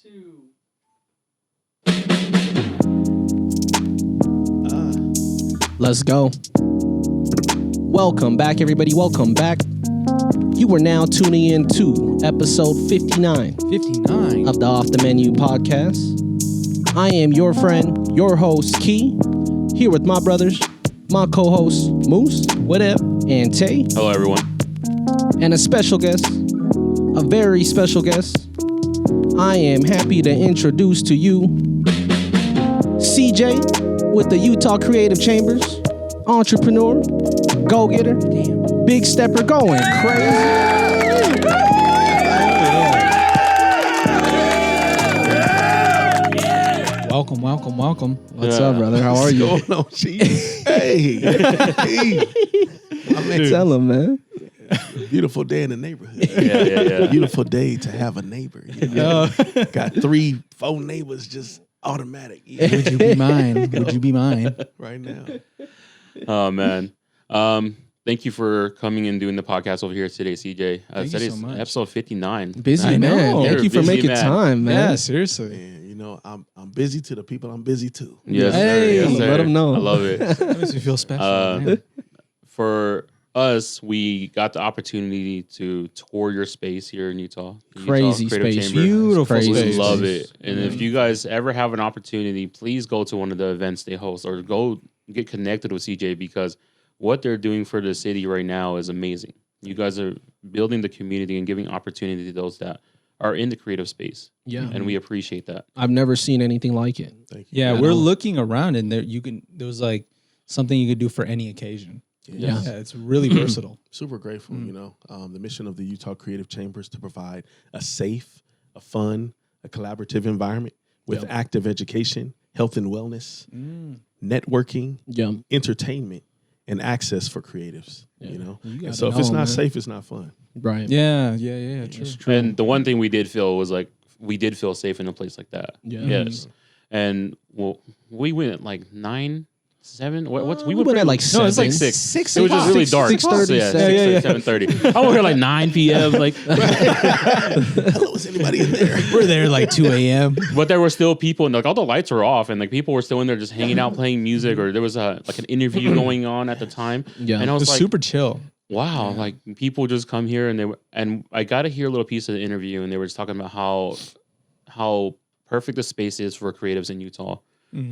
2. Let's go. Welcome back, everybody. Welcome back. You are now tuning in to episode 59 59 of the Off the Menu podcast. I am your friend, your host, Key, here with my brothers, my co-hosts, Moose, what up, and Tay. Hello, everyone. And a special guest, a very special guest. I am happy to introduce to you CJ with the Utah Creative Chambers, entrepreneur, go-getter, big stepper, going crazy. Welcome. What's up, brother? How are you? What's going on, Chief? Hey. Tell him, man. Beautiful day in the neighborhood. Yeah. Beautiful day to have a neighbor. You know? Got 3-4 neighbors just automatic. Would you be mine? Right now. Oh, man. Thank you for coming and doing the podcast over here today, CJ. Thank you so much. Episode 59. Busy I man. know. Thank you for You're a busy making man. time, man. Yeah, seriously. And, you know, I'm busy to the people I'm busy to. Yes, Hey, sir. Yes, sir. let 'em know. I love it. That makes me feel special. man. For us, we got the opportunity to tour your space here in Utah. The Crazy Utah Creative space. Chamber. Beautiful Crazy We space. love it. And if you guys ever have an opportunity, please go to one of the events they host or go get connected with CJ, because what they're doing for the city right now is amazing. You guys are building the community and giving opportunity to those that are in the creative space. Yeah. And we appreciate that. I've never seen anything like it. Thank you. Yeah, Yeah. we're looking around and there was like something you could do for any occasion. Yeah. It's really versatile. Super grateful, you know. The mission of the Utah Creative Chamber is to provide a safe, a fun, a collaborative environment with active education, health and wellness, networking, Yeah. entertainment, and access for creatives, you know. You And gotta so if it's know, not man. safe, it's not fun. Right. Yeah, true. And the one thing we did feel was like, we did feel safe in a place like that. Yeah. Yes. And well, we went at like 9, 7. What's We went at like No, it's like 7. 6. It was just really dark. 6:30, Yeah, 7. 7:30. I was here like 9 p.m. Like, Hello, is anybody in there? We're there like 2 a.m. but there were still people, and like all the lights were off, and like people were still in there just hanging out, playing music, or there was like an interview going on at the time. Yeah. And I It was was like, super chill. wow, like people just come here, and I got to hear a little piece of the interview, and they were just talking about how perfect the space is for creatives in Utah.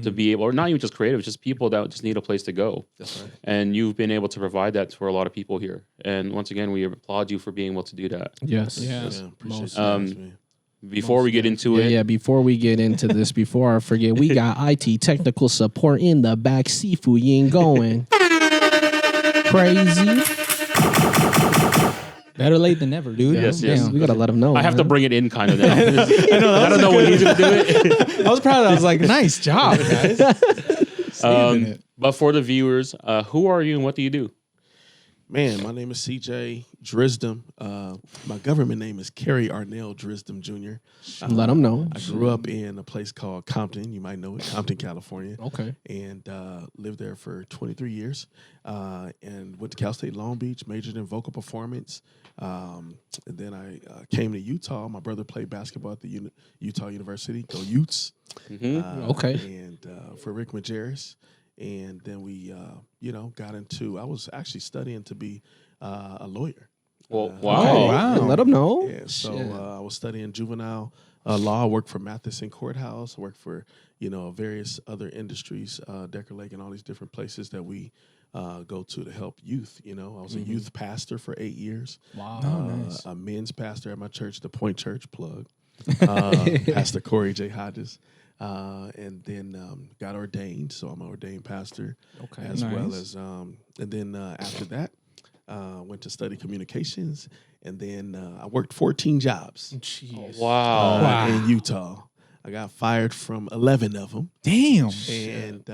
To be able, or not even just creatives, just people that just need a place to go. That's right. And you've been able to provide that for a lot of people here. And once again, we applaud you for being able to do that. Yes. Yeah. Yeah, appreciate Most- you guys, man. Before we get into it, Yeah, before we get into this, before I forget, we got IT technical support in the back. Sifu Yin going crazy. Better late than never, dude. Yes. We gotta let him know. I have to man. bring it in kind of now. I don't know when he's going to do it. I was proud of that. I was like, nice job, guys. Saving it. But for the viewers, who are you and what do you do? Man, my name is CJ Drisdom. My government name is Kerry Arnell Drisdom Jr. Let him know. I grew up in a place called Compton. You might know it, Compton, California. Okay. And lived there for 23 years. And went to Cal State Long Beach, majored in vocal performance. And then I came to Utah. My brother played basketball at the Utah University. Go Utes. Okay. And for Rick Majerus. And then we, got into, I was actually studying to be a lawyer. Well, Okay. wow. Wow. Let him know. Yeah, so Shit. I was studying juvenile law. I worked for Matheson Courthouse. I worked for, various other industries, Decker Lake and all these different places that we go to help youth. I was a youth pastor for 8 years. Wow. Nice. A men's pastor at my church, the Point Church, plug. Pastor Corey J. Hodges. And then got ordained. So I'm an ordained pastor as well Nice. as, and then after that, went to study communications. And then I worked 14 jobs Jeez. Wow. in Utah. I got fired from 11 of them, Damn. and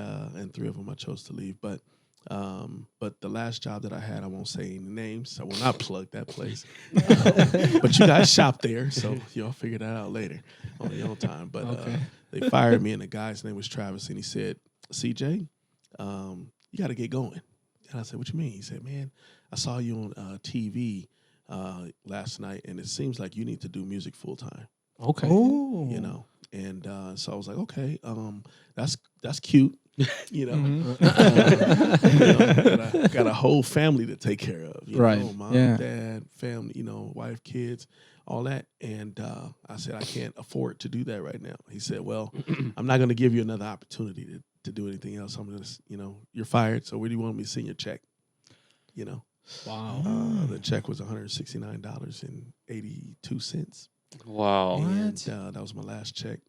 3 of them I chose to leave. But the last job that I had, I won't say any names. I will not plug that place. But you guys shop there, so y'all figure that out later on your own time. But they fired me, and the guy's name was Travis, and he said, CJ, you got to get going. And I said, what you mean? He said, man, I saw you on TV last night, and it seems like you need to do music full time. Okay. Oh. And so I was like, okay, that's cute. You know, got a whole family to take care of. You Right. know, mom, Yeah. dad, family, you know, wife, kids, all that. And I said, I can't afford to do that right now. He said, well, I'm not going to give you another opportunity to do anything else. I'm going to, you know, you're fired. So where do you want me to send your check? You know, Wow. the check was $169.82. Wow. And that was my last check.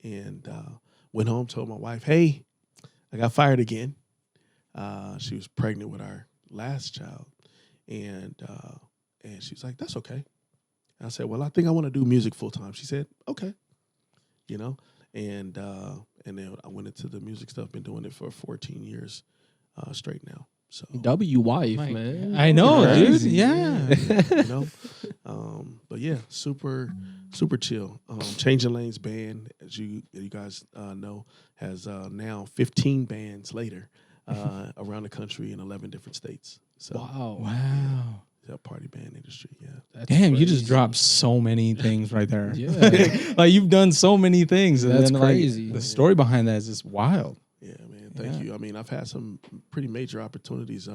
And went home, told my wife, hey, I got fired again. She was pregnant with our last child. And she was like, that's okay. And I said, well, I think I want to do music full time. She said, okay. You know, and then I went into the music stuff, been doing it for 14 years straight now. So W wife, man. I know, dude. Crazy. Yeah. you know, but yeah, super chill. Changing Lanes band, as you guys know, has now 15 bands later around the country in 11 different states. So Wow. the party band industry, yeah. That's Damn, you just crazy. dropped so many things right there. Yeah. Like you've done so many things. And That's then, like, crazy. the story behind that is just wild. Yeah, man. Thank you. I mean, I've had some pretty major opportunities,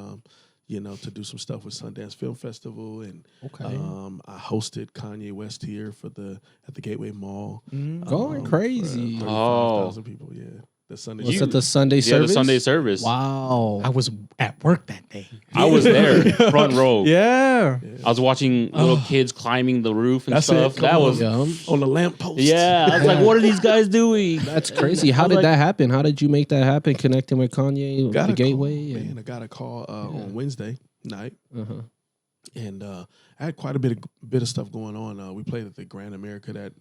you know, to do some stuff with Sundance Film Festival, and Okay. I hosted Kanye West here at the Gateway Mall. Going crazy. For Oh. 35,000 people. Yeah, the Sunday. Was You- it the Sunday Yeah, service? the Sunday service. Wow. I was at work that day. I was there, front row. Yeah. I was watching little kids climbing the roof and That's stuff. it. That Come was, Yeah. on the lamppost. yeah. I was like, what are these guys doing? That's crazy. How I was did like- that happen? How did you make that happen? Connecting with Kanye, Got the a Gateway? Call, man, I got a call on Wednesday night, Uh-huh. and I had quite a bit of stuff going on. We played at the Grand America that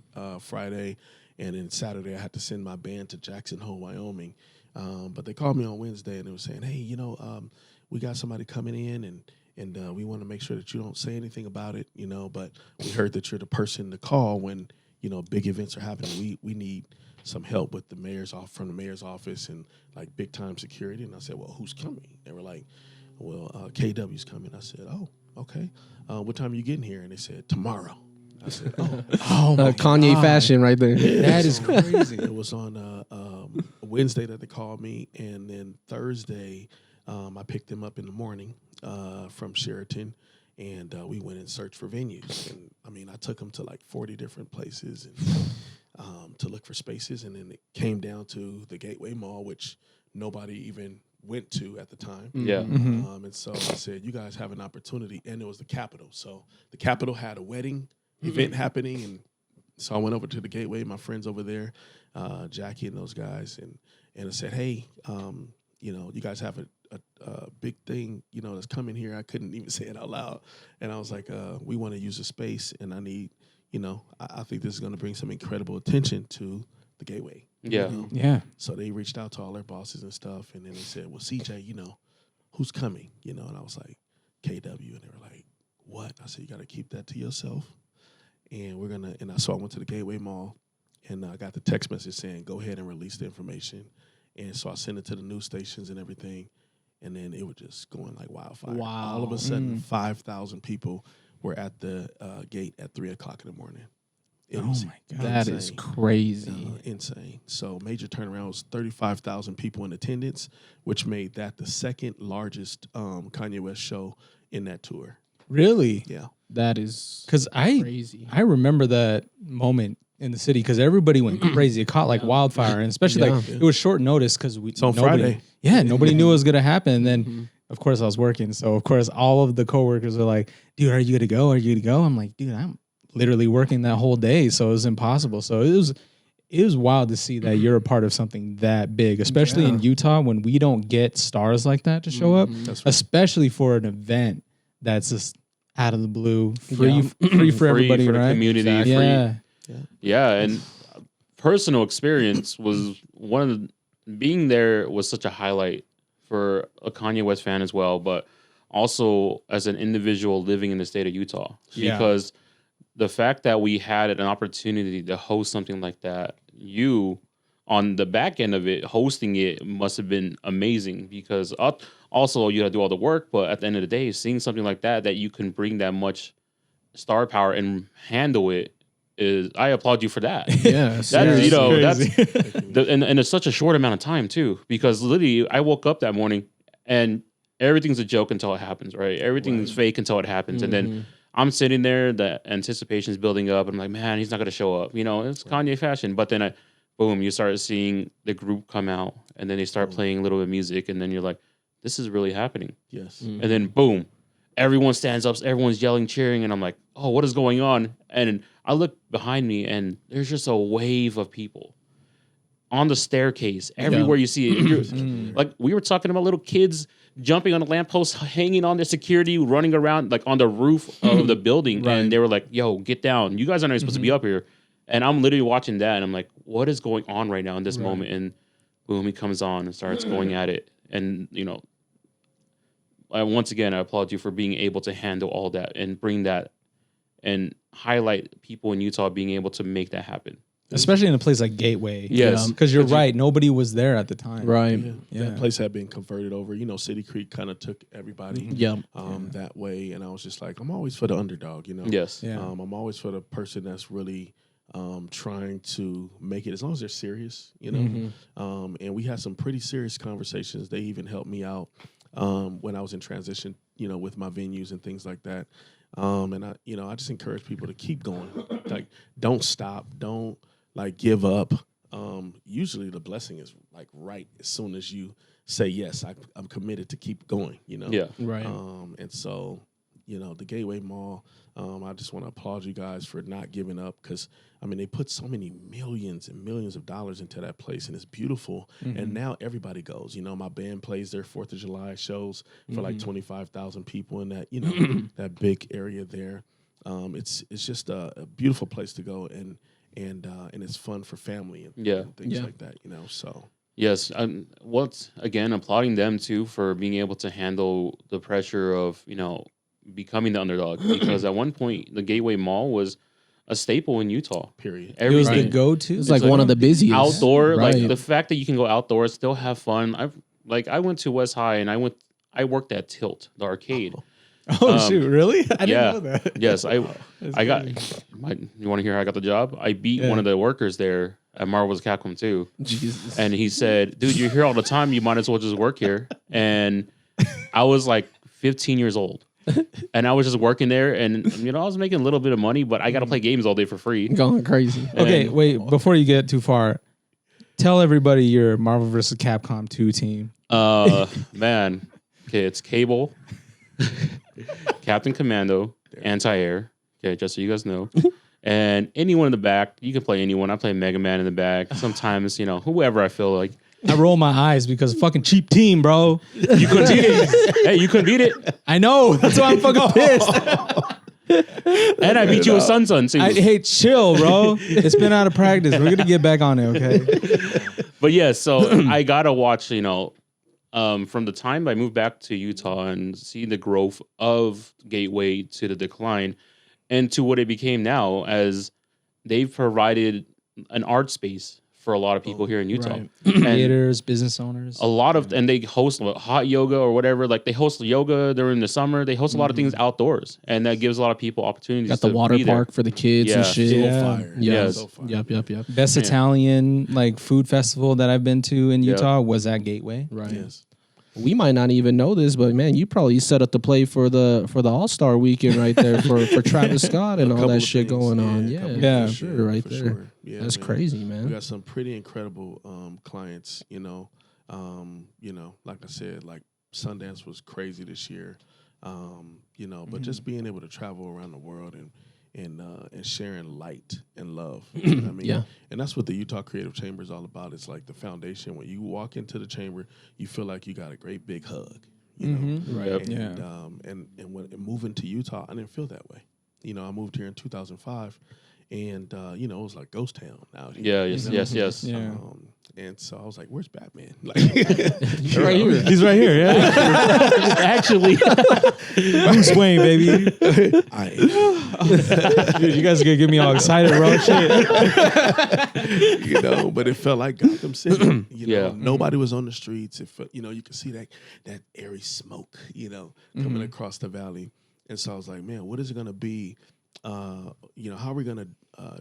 Friday, and then Saturday I had to send my band to Jackson Hole, Wyoming. But they called me on Wednesday, and they were saying, "Hey, you know, we got somebody coming in, and we want to make sure that you don't say anything about it, you know. But we heard that you're the person to call when you know big events are happening. We need some help with the mayor's from the mayor's office and like big time security." And I said, "Well, who's coming?" They were like, "Well, KW's coming." I said, "Oh, okay. What time are you getting here?" And they said, "Tomorrow." I said, "Oh." Oh my Kanye God. fashion right there. That is crazy. It was on Wednesday that they called me, and then Thursday I picked them up in the morning from Sheraton, and we went and searched for venues. And I mean, I took them to like 40 different places and to look for spaces, and then it came down to the Gateway Mall, which nobody even went to at the time. Yeah. And so I said, you guys have an opportunity, and it was the Capitol. So the Capitol had a wedding event happening, and so I went over to the Gateway, my friends over there, Jackie and those guys, and I said, hey, you know, you guys have a big thing, you know, that's coming here. I couldn't even say it out loud. And I was like, we want to use a space, and I need, you know, I think this is going to bring some incredible attention to the Gateway. Yeah. You know? Yeah. So they reached out to all their bosses and stuff, and then they said, well, CJ, you know, who's coming? You know, and I was like, KW. And they were like, what? I said, you got to keep that to yourself. And we're going to, so I went to the Gateway Mall, and I got the text message saying, go ahead and release the information. And so I sent it to the news stations and everything, and then it was just going like wildfire. Wow. All of a sudden, 5,000 people were at the gate at 3 o'clock in the morning. It Oh was my God. That is insane. crazy. Insane. So major turnaround was 35,000 people in attendance, which made that the second largest Kanye West show in that tour. Really? Yeah. That is Because crazy. I remember that moment in the city because everybody went crazy. It caught like wildfire, and especially like Yeah. it was short notice because we on Friday. Yeah, nobody knew it was gonna happen. And then of course I was working, so of course all of the coworkers were like, "Dude, are you gonna go? Are you gonna go?" I'm like, "Dude, I'm literally working that whole day, so it was impossible." So it was wild to see that you're a part of something that big, especially in Utah when we don't get stars like that to show up, That's right. especially for an event that's just out of the blue, free Yeah. free for everybody, for the right? community. Yeah. Yeah, and personal experience was one of being there was such a highlight for a Kanye West fan as well, but also as an individual living in the state of Utah. Yeah. Because the fact that we had an opportunity to host something like that, you on the back end of it, hosting it must have been amazing because also you had to do all the work, but at the end of the day, seeing something like that you can bring that much star power and handle it I applaud you for that. Yes. That's, you know, crazy. and it's such a short amount of time too, because literally I woke up that morning and everything's a joke until it happens, right? Everything's fake until it happens. And then I'm sitting there, the anticipation is building up. I'm like, man, he's not going to show up. You know, it's Kanye fashion. But then boom, you start seeing the group come out and then they start playing a little bit of music. And then you're like, this is really happening. Yes. And then boom, everyone stands up, everyone's yelling, cheering. And I'm like, oh, what is going on? And I look behind me and there's just a wave of people on the staircase, everywhere you see it. Like we were talking about little kids jumping on a lamppost, hanging on their security, running around like on the roof of the building. And they were like, yo, get down. You guys are not supposed to be up here. And I'm literally watching that and I'm like, what is going on right now in this moment? And boom, he comes on and starts going at it. And, you know, once again, I applaud you for being able to handle all that and bring that and highlight people in Utah being able to make that happen. Especially in a place like Gateway. Yes. Because you're right. Nobody was there at the time. Right. That place had been converted over. You know, City Creek kind of took everybody that way. And I was just like, I'm always for the underdog, you know? Yes. Yeah. I'm always for the person that's really trying to make it, as long as they're serious, you know? And we had some pretty serious conversations. They even helped me out when I was in transition, you know, with my venues and things like that. And I just encourage people to keep going. Like, don't stop. Don't like give up. Usually the blessing is like right as soon as you say, yes, I'm committed to keep going, you know? Yeah. Right. And so, you know, the Gateway Mall, I just want to applaud you guys for not giving up, because, I mean, they put so many millions and millions of dollars into that place, and it's beautiful. And now everybody goes. You know, my band plays their 4th of July shows for like 25,000 people in that, you know, that big area there. It's just a beautiful place to go, and it's fun for family and things like that, you know, so. Yes. What's, again, applauding them, too, for being able to handle the pressure of, you know, becoming the underdog, because at one point the Gateway Mall was a staple in Utah. Period. It was the go-to. It's like one of the busiest. Outdoor, Right. like the fact that you can go outdoors, still have fun. I went to West High and I worked at Tilt, the arcade. Oh shoot, really? I didn't know that. Yes, I got. You want to hear how I got the job? I beat one of the workers there at Marvel's Capcom 2. Jesus. And he said, "Dude, you're here all the time. You might as well just work here." And I was like 15 years old. And I was just working there, and you know I was making a little bit of money, but I got to play games all day for free. Going crazy. Okay, wait. Before you get too far, tell everybody your Marvel vs. Capcom 2 team. Man, okay, it's Cable, Captain Commando, Anti-Air. Okay, just so you guys know, and anyone in the back. You can play anyone. I play Mega Man in the back. Sometimes, you know, whoever I feel like. I roll my eyes because fucking cheap team, bro. You couldn't beat it. Hey, you couldn't beat it. I know. That's why I'm fucking pissed. And I beat you with Sun too. Hey, chill, bro. It's been out of practice. We're gonna get back on it, okay? But yeah, so I gotta watch, you know, from the time I moved back to Utah and see the growth of Gateway to the decline and to what it became now, as they've provided an art space for a lot of people here in Utah. Right. Creators, business owners. A lot of, and they host hot yoga or whatever. Like they host yoga during the summer. They host a lot of things outdoors, and that gives a lot of people opportunities. Got the water park for the kids and shit. Yeah. Fire. Yes. So fire. Yep. Best Italian like food festival that I've been to in Utah was at Gateway. Right. Yes. We might not even know this, but man, you probably set up the play for the All-Star weekend right there for Travis Scott and all that shit going on. Yeah, for sure, right there. Sure. Yeah, that's man. crazy, We man. got some pretty incredible clients, you know. Like I said, like Sundance was crazy this year. But just being able to travel around the world and sharing light and love. You know what I mean? Yeah. And that's what the Utah Creative Chamber is all about. It's like the foundation. When you walk into the chamber, you feel like you got a great big hug. You know? Right. Yep. And when moving to Utah, I didn't feel that way. You know, I moved here in 2005, and it was like ghost town out here. Yeah. Yes. Yeah. And so I was like, "Where's Batman?" Like, He's right here. He's right here, yeah. Actually, Bruce Wayne, baby. I am. Dude, you guys are gonna get me all excited, bro. Shit. But it felt like Gotham City. Yeah. Nobody was on the streets. It felt, you could see that airy smoke, coming across the valley. And so I was like, man, what is it gonna be? How are we gonna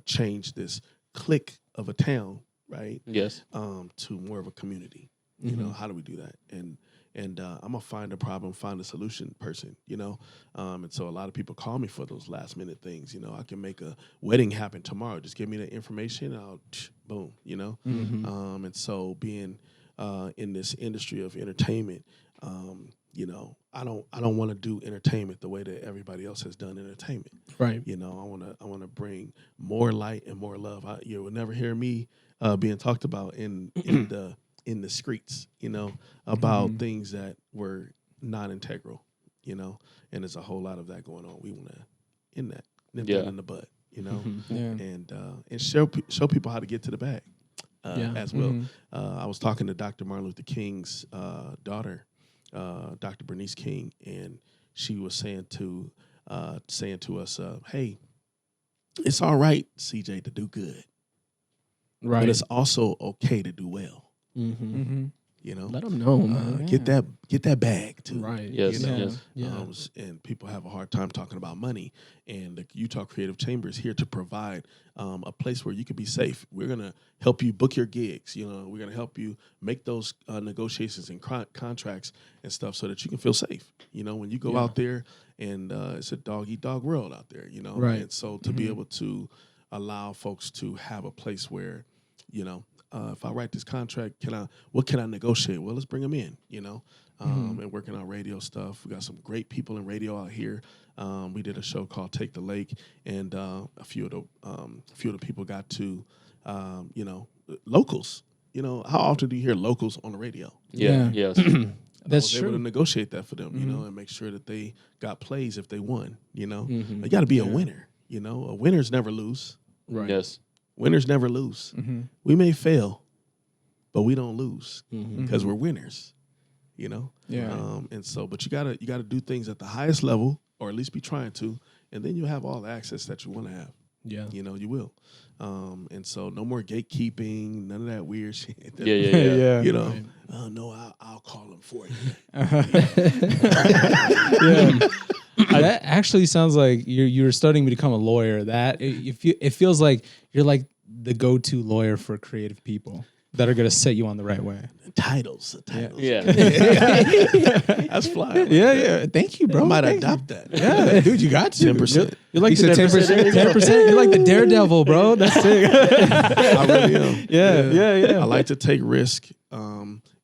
change this clique of a town, right? Yes. To more of a community. You know, how do we do that? And I'm a find a problem, find a solution person, you know? And so a lot of people call me for those last minute things. You know, I can make a wedding happen tomorrow. Just give me the information and I'll boom, you know? And so being in this industry of entertainment, you know, I don't want to do entertainment the way that everybody else has done entertainment. Right. You know, I want to bring more light and more love. You will never hear me being talked about in the streets, you know, about things that were not integral, you know, and there's a whole lot of that going on. We want to end that, nip that in the bud, you know, and show people how to get to the bag as well. I was talking to Dr. Martin Luther King's daughter, Dr. Bernice King, and she was saying to us, hey, it's all right, CJ, to do good, Right. but it's also okay to do well. You know, Let them know, man. get that bag too. Right. Yes. You know? Yes. Yeah. And people have a hard time talking about money. And the Utah Creative Chamber is here to provide a place where you can be safe. We're gonna help you book your gigs. You know, we're gonna help you make those negotiations and contracts and stuff so that you can feel safe. You know, when you go out there and it's a dog eat dog world out there. You know, Right. And so to be able to allow folks to have a place where, you know. If I write this contract, what can I negotiate? Well, let's bring them in, you know, and working on radio stuff. We got some great people in radio out here. We did a show called Take the Lake, and a few of the people got to, you know, locals. You know, how often do you hear locals on the radio? Yeah. Yeah. Yes. That's I was true. able to negotiate that for them, you know, and make sure that they got plays if they won. You know, you got to be a winner. You know, winners never lose. Right. Yes. Winners never lose. We may fail, but we don't lose because we're winners, you know? Yeah. And so, but you gotta do things at the highest level, or at least be trying to, and then you have all the access that you want to have. Yeah. You know, you will. And so no more gatekeeping, none of that weird shit. Yeah. You know, oh no, I'll call them for you. That actually sounds like you're starting to become a lawyer. That it feels like you're like the go-to lawyer for creative people that are going to set you on the right way. Titles. Yeah. That's fly. Yeah. Thank you, bro. I might Thank you. adopt that. Yeah, dude, you got to. 10%. You're like He the said 10%. 10%. You're like the daredevil, bro. That's sick. I really am. Yeah. I like to take risk.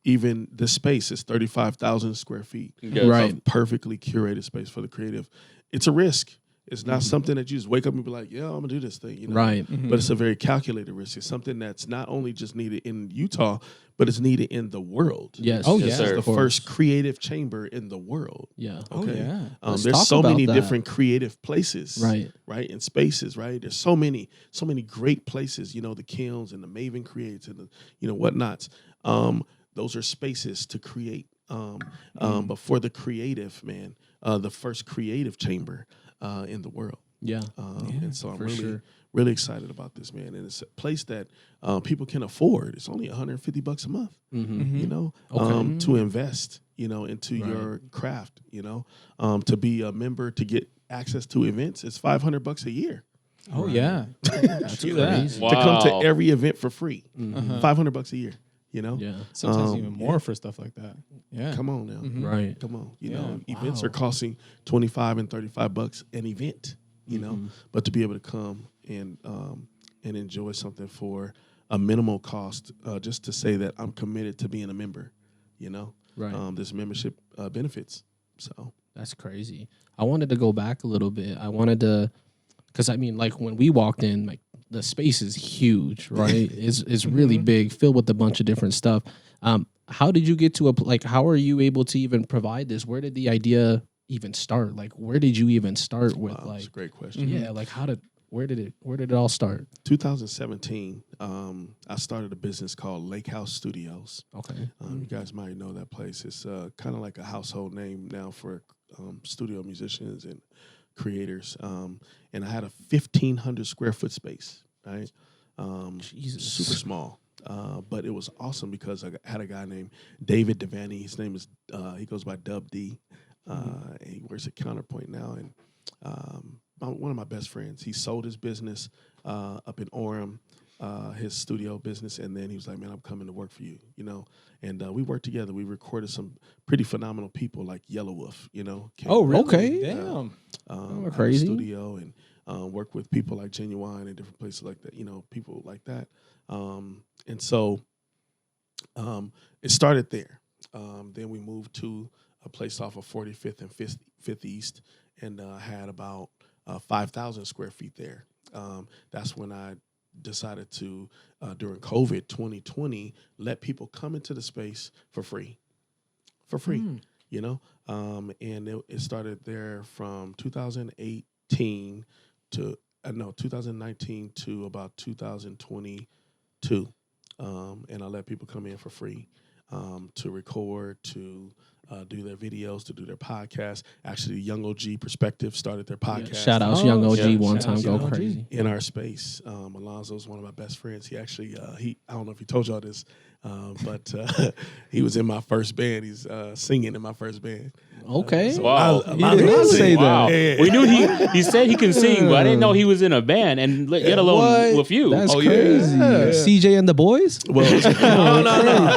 Even the space is 35,000 square feet Yes. Right. of perfectly curated space for the creative. It's a risk. It's not something that you just wake up and be like, yeah, I'm going to do this thing. You know? Right. But it's a very calculated risk. It's something that's not only just needed in Utah, but it's needed in the world. Yes. Oh, This yeah. is sir. the Of course. first creative chamber in the world. Yeah. Oh, Okay. yeah. Let's There's talk so many about that. different creative places. Right. And spaces, right? There's so many great places, you know, the Kilns and the Maven Creates and the, you know, whatnots. Those are spaces to create. But for the creative, man, the first creative chamber in the world. Yeah. And so I'm for really, sure. really excited about this, man. And it's a place that people can afford. It's only $150 a month, you know, to invest, you know, into your craft, you know, to be a member, to get access to events. It's $500 a year. Oh, yeah. That's True that. crazy. Wow. To come to every event for free. $500 a year, you know? Yeah. Sometimes even more for stuff like that. Yeah. Come on now. Right. Come on. You Yeah. know, events are costing $25 and $35 an event, you know, but to be able to come and enjoy something for a minimal cost, just to say that I'm committed to being a member, you know, Right. this membership benefits. So That's crazy. I wanted to go back a little bit. I wanted to, because I mean, like when we walked in, like the space is huge, right? It's really big, filled with a bunch of different stuff. How did you get to how are you able to even provide this? Where did the idea even start? Like, where did you even start with that's a great question. yeah, like where did it all start? 2017, I started a business called Lake House Studios. Okay. You guys might know that place. It's kind of like a household name now for studio musicians and creators. And I had a 1,500 square foot space, right? Jesus. Super small. But it was awesome because I had a guy named David Devaney. His name is, he goes by Dub D. And he works at Counterpoint now. And one of my best friends. He sold his business up in Orem, his studio business, and then he was like, "Man, I'm coming to work for you," you know. And we worked together. We recorded some pretty phenomenal people like Yellow Wolf, you know. Oh, really? Okay. Damn. Crazy. Studio and work with people like Genuine and different places like that, you know, people like that. And so it started there. Then we moved to a place off of 45th and 5th East, and had about 5,000 square feet there. That's when I decided to, during COVID 2020, let people come into the space for free, you know. And it started there from 2018 to 2019 to about 2022. And I let people come in for free to record, to do their videos, to do their podcasts. Actually, Young OG Perspective started their podcast. Shout outs Young OG one shout time. outs Go Young OG. crazy. In our space. Alonzo's one of my best friends. He actually, I don't know if he told y'all this, but he was in my first band. He's singing in my first band. Okay. Wow. He did not say Wow. that. Yeah. We knew he said he can sing, but I didn't know he was in a band, and let alone with you. That's Oh, yeah. crazy. Yeah. CJ and the Boys? Well,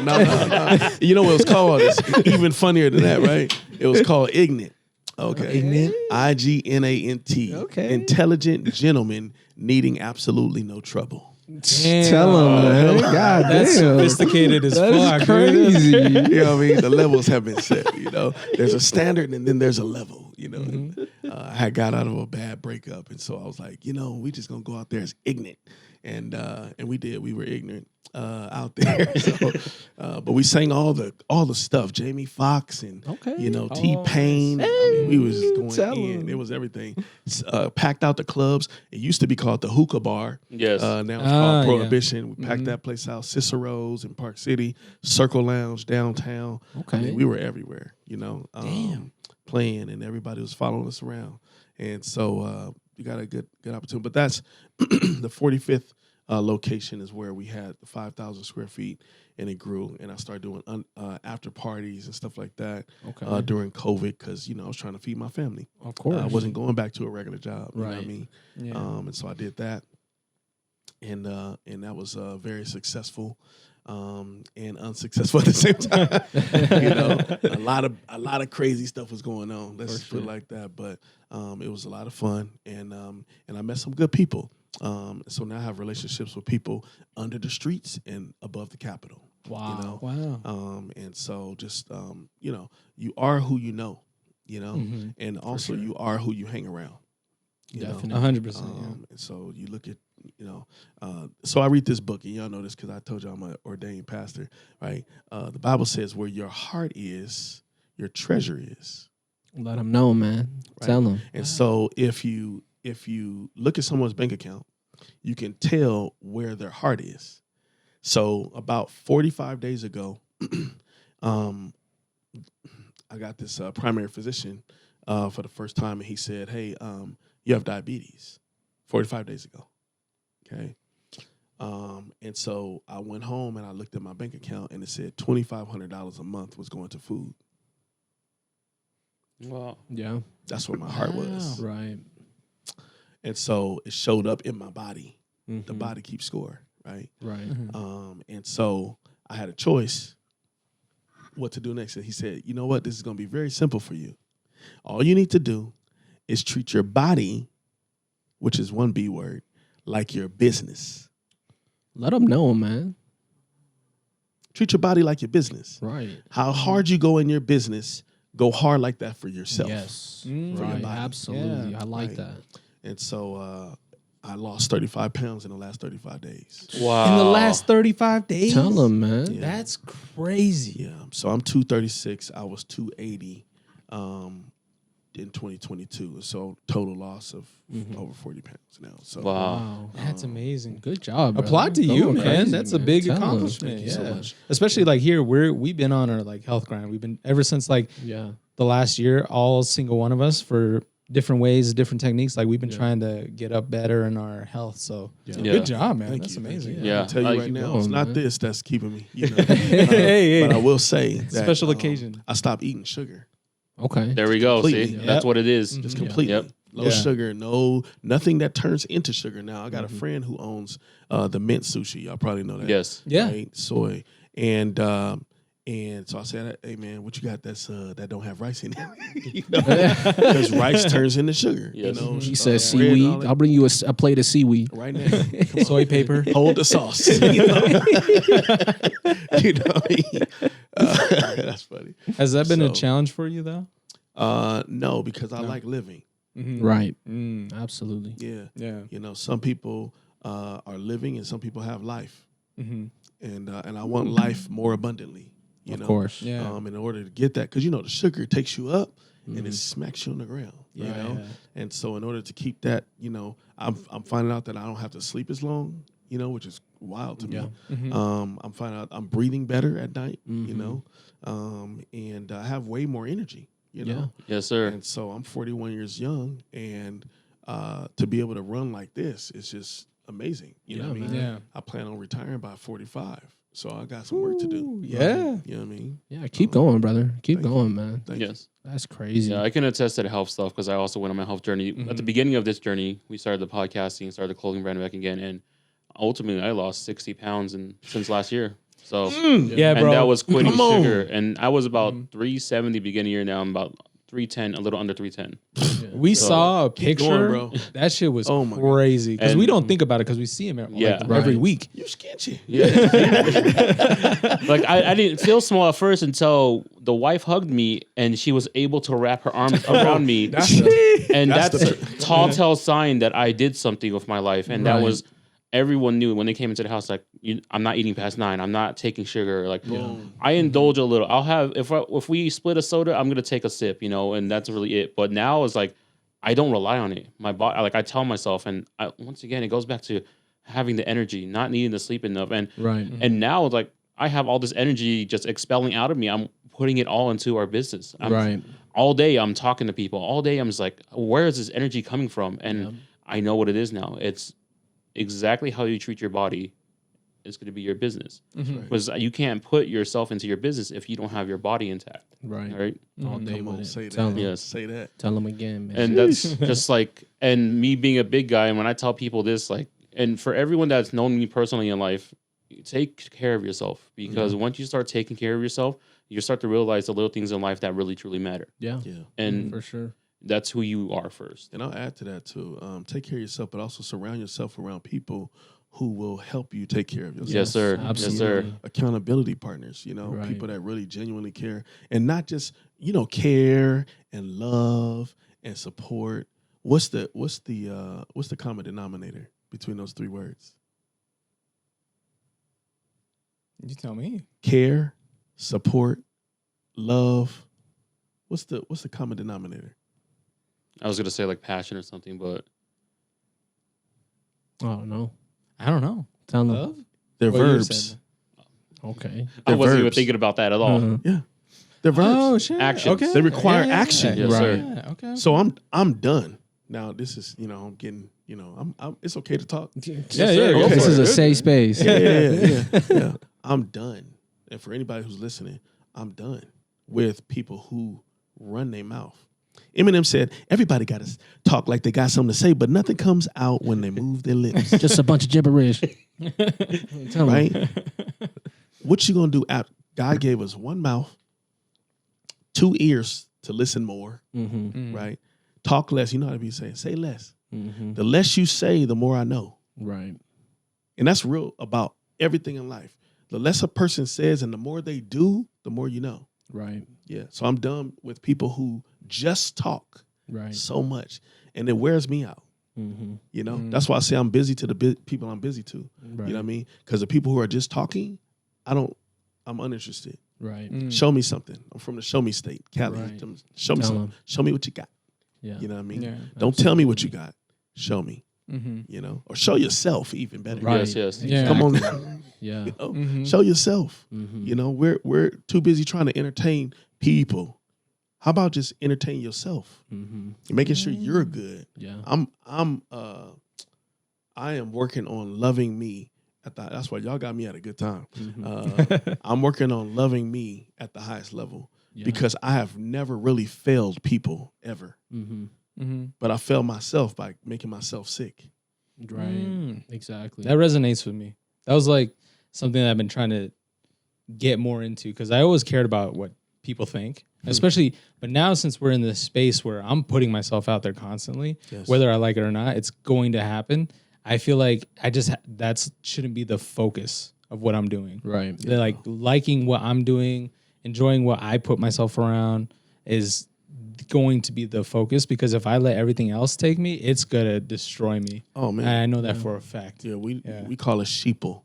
no. You know what it was called? It's even funnier than that, right? It was called Ignant. Okay. Ignant? IGNANT. Okay. Intelligent gentlemen needing absolutely no trouble. Tell him, man. God That's damn. sophisticated as That's fuck. dude. crazy. You know what I mean? The levels have been set, you know. There's a standard and then there's a level, you know. And, I had got out of a bad breakup, and so I was like, you know, we just gonna go out there as ignorant. And we did. We were ignorant out there. So, but we sang all the stuff. Jamie Foxx and you know, T-Pain. I mean, we was just going in. It was everything. Packed out the clubs. It used to be called the Hookah Bar. Yes. Now it's called yeah. Prohibition. We packed that place out. Cicero's in Park City, Circle Lounge downtown. Okay. I mean, we were everywhere, you know. Damn. Playing, and everybody was following us around. And so we got a good opportunity. But that's the 45th location is where we had the 5,000 square feet, and it grew. And I started doing after parties and stuff like that during COVID, because, you know, I was trying to feed my family. Of course. I wasn't going back to a regular job. You know what I Right. mean? Yeah. And so I did that. And that was very successful. And unsuccessful at the same time. You know, a lot of crazy stuff was going on. Let's just put it like that. But it was a lot of fun, and I met some good people. So now I have relationships with people under the streets and above the Capitol. Wow. You know? Wow. And so just you know, you are who you know, and also you are who you hang around. You know? Definitely. 100%. And so you look at, you know, so I read this book, and y'all know this because I told you I'm an ordained pastor, right? The Bible says where your heart is, your treasure is. Let them know, man. Right? Tell them. And so if you look at someone's bank account, you can tell where their heart is. So about 45 days ago, I got this primary physician for the first time, and he said, "Hey, you have diabetes." 45 days ago. Okay. And so I went home and I looked at my bank account, and it said $2,500 a month was going to food. Wow. Yeah. That's what my heart was. Right. And so it showed up in my body. Mhm. The body keeps score, right? Right. And so I had a choice what to do next. And he said, "You know what? This is going to be very simple for you. All you need to do is treat your body, which is one B word, like your business. Let them know, man. Treat your body like your business. Right. How hard you go in your business, go hard like that for yourself." Yes. For your Right. body. Absolutely. Yeah. I like Right. that. And so I lost 35 pounds in the last 35 days. Wow. In the last 35 days? Tell them, man. Yeah. That's crazy. Yeah. So I'm 236. I was 280 in 2022. So total loss of over 40 pounds now. So Wow. That's amazing. Good job. Brother. Applaud to Going you, man. crazy, That's a man. big Tell 'em. accomplishment. Thank you so Yeah. much. Especially like here, we've been on our like health grind. We've been ever since like Yeah. the last year, all single one of us for different ways, different techniques. Like we've been trying to get up better in our health. So Yeah. good job, man. Thank That's you, thank amazing. you. Yeah. I'll tell you Like, right keep now, going, it's not man. this that's keeping me. You know? Hey. But I will say that Special occasion. I stopped eating sugar. Okay. There we go. Completely. See, Yep. that's what it is. Just Mhm. completely. Yep. No Yeah. sugar, nothing that turns into sugar. Now I got a friend who owns the mint sushi. Y'all probably know that. Yes. Yeah. Right? Soy. And so I said, hey man, what you got that don't have rice in it? Because rice turns into sugar. Yes. He says bread and all seaweed. that. I'll bring you a plate of seaweed. Right now. Come on. Soy paper. Hold the sauce. You know what I mean? That's funny. Has that been a So- challenge for you though? No, because I like living. Right. Mm. Absolutely. Yeah. Yeah. You know, some people are living and some people have life. Mm-hmm. And I want life more abundantly. You Of know? course. Yeah. In order to get that, because you know the sugar takes you up and it smacks you on the ground. You Right. know, and so in order to keep that, you know, I'm finding out that I don't have to sleep as long. You know, which is wild to me. I'm finding out I'm breathing better at night. You know, and I have way more energy. You know, Yes, sir. and so I'm 41 years young, and to be able to run like this is just amazing. You know what I mean? Yeah. I plan on retiring by 45, so I got some work to do. Yeah. You know what I mean? Yeah. Keep going, brother. Keep Thank going, man. Thank you. Yes. That's crazy. Yeah, I can attest to the health stuff because I also went on my health journey. At the beginning of this journey, we started the podcasting, started the clothing brand back again, and ultimately I lost 60 pounds since last year. So Yeah, and bro. that was quitting Come on. sugar. And I was about 370 beginning year. Now I'm about 310, a little under 310. We saw a Keep picture, going, bro. That shit was Oh my God. crazy because we And- don't think about it because we see him Yeah. every Right. week. You sketchy. Yeah. Like I didn't feel small at first until the wife hugged me and she was able to wrap her arms around me. That's the, And That's that's, the a tall tale sign that I did something with my life. And that Right. was everyone knew when they came into the house, like, I'm not eating past 9. I'm not taking sugar. Like I indulge a little. I'll have if we split a soda, I'm gonna take a sip, you know, and that's really it. But now it's like I don't rely on it. My body, like I tell myself, and once again, it goes back to having the energy, not needing to sleep enough, and Right. and now like I have all this energy just expelling out of me. I'm putting it all into our business. Right. All day I'm talking to people. All day I'm just like, where is this energy coming from? And I know what it is now. It's exactly how you treat your body is going to be your business. Because you can't put yourself into your business if you don't have your body intact. Right. Right. All day Come on, with it. say Tell that. them. Yes. Say that. Tell them again, man. And that's just like, and me being a big guy, and when I tell people this, like, and for everyone that's known me personally in life, take care of yourself, because once you start taking care of yourself, you start to realize the little things in life that really truly matter. yeah. Yeah. And For sure. that's who you are first. And I'll add to that too. Take care of yourself, but also surround yourself around people who will help you take care of yourself. Yes, sir. Absolutely. Yes, sir. Accountability partners, you know, Right. people that really genuinely care, and not just, you know, care and love and support. What's the common denominator between those three words? You tell me. Care, support, love. What's the common denominator? I was gonna say like passion or something, but Oh, no. I don't know. Tell them. Love? They're Well, you verbs. said Okay. I They're wasn't even verbs. thinking about that at all. Uh-huh. Yeah, they're verbs. Oh shit. Actions. Okay. They require Yeah. action. Yes, Right. sir. Yeah, okay. So I'm done. Now this is, you know, I'm getting, you know, I'm it's okay to talk. Yeah, sir. go This for is it. a safe space. Yeah. I'm done. And for anybody who's listening, I'm done with people who run their mouth. Eminem said, everybody got to talk like they got something to say, but nothing comes out when they move their lips. Just a bunch of gibberish. Tell 'em. Right? What you going to do? God gave us one mouth, 2 ears to listen more, Mm-hmm. right? Talk less. You know how to be saying, say less. Mm-hmm. The less you say, the more I know. Right. And that's real about everything in life. The less a person says and the more they do, the more you know. Right. Yeah. So I'm done with people who just talk Right. so much and it wears me out. Mm-hmm. You know, that's why I say I'm busy to the people I'm busy to. Right. You know what I mean? Because the people who are just talking, I'm uninterested. Right. Show me something. I'm from the show me state, Cali. Right. Show me Tell something. 'em. Show me what you got. Yeah. You know what I mean? Yeah. Don't tell me what you got. Show me. Mm-hmm. You know, or show yourself even better. Right. Yes. Yeah. Come on now. Yeah. You know? Mhm. Show yourself. Mm-hmm. You know, we're too busy trying to entertain people. How about just entertain yourself? Mm-hmm. Making sure you're good. Yeah. I am working on loving me that's why y'all got me at a good time. Mm-hmm. I'm working on loving me at the highest level Yeah. because I have never really failed people ever. Mm-hmm. but I failed myself by making myself sick. Right. Exactly. That resonates with me. That was like something that I've been trying to get more into because I always cared about what people think, especially. But now since we're in this space where I'm putting myself out there constantly, whether I like it or not, it's going to happen. I feel like that shouldn't be the focus of what I'm doing. Right. They're like liking what I'm doing, enjoying what I put myself around is going to be the focus because if I let everything else take me, it's gonna destroy me. Oh man, and I know that for a fact. Yeah, we call it sheeple.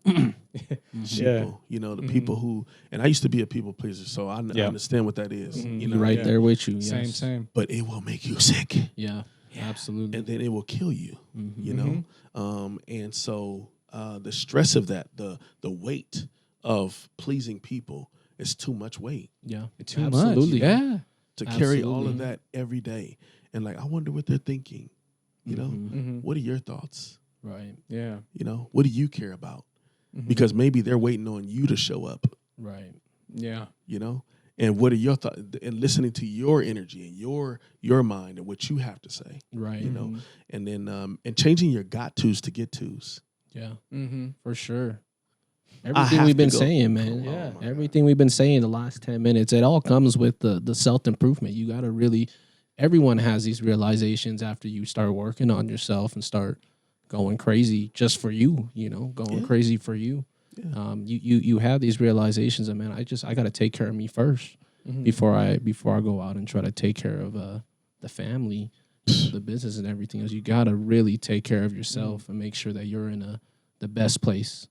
Sheeple, you know, the people who, and I used to be a people pleaser, so I understand what that is. You know, right there with you. Same, same. But it will make you sick. Yeah, absolutely. And then it will kill you. You know, and so the stress of that, the weight of pleasing people is too much weight. Yeah, too absolutely. much. Yeah. To carry all of that every day. And like, I wonder what they're thinking. You know, what are your thoughts? Right. Yeah. You know, what do you care about? Because maybe they're waiting on you to show up. Right. Yeah. You know, and what are your thoughts? And listening to your energy and your mind and what you have to say. Right. You know, and then and changing your got tos to get tos. Yeah. For sure. Everything we've been saying, man. Yeah. Everything we've been saying the last 10 minutes, it all comes with the self-improvement. You got to really, everyone has these realizations after you start working on yourself and start going crazy just for you, you know, going crazy for you. Yeah. You have these realizations and man, I got to take care of me first before I go out and try to take care of the family, the business and everything else. You got to really take care of yourself and make sure that you're in the best place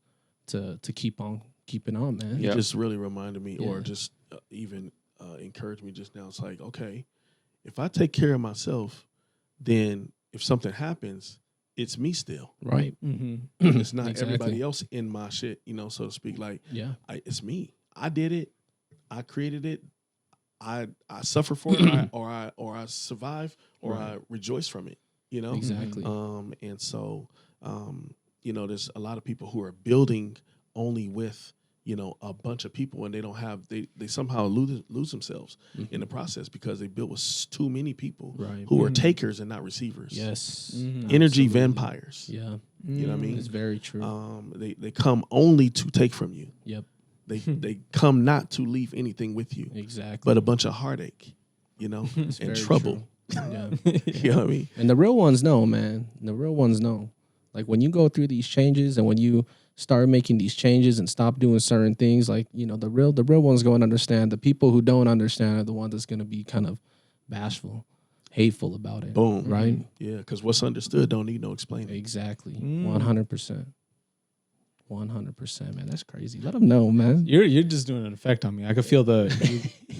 to keep on keeping on, man. It just really reminded me, or just even encouraged me just now. It's like, okay, if I take care of myself, then if something happens, it's me still. Right. It's not everybody else in my shit, you know, so to speak. Like, it's me. I did it. I created it. I suffer for it, or I survive, or I rejoice from it. You know, exactly. And so. You know, there's a lot of people who are building only with, you know, a bunch of people, and they don't have, they somehow lose themselves in the process because they built with too many people who are takers and not receivers. Yes. Energy vampires. Yeah. You know what I mean? It's very true. They come only to take from you. Yep. They come not to leave anything with you. Exactly. But a bunch of heartache, you know, and trouble. Yeah. You know what I mean? And the real ones know, man. The real ones know. Like when you go through these changes and when you start making these changes and stop doing certain things, like, you know, the real ones go and understand. The people who don't understand are the ones that's going to be kind of bashful, hateful about it. Boom. Right? Yeah, because what's understood don't need no explaining. Exactly. 100%. 100%, man. That's crazy. Let them know, man. You're just doing an effect on me. I could feel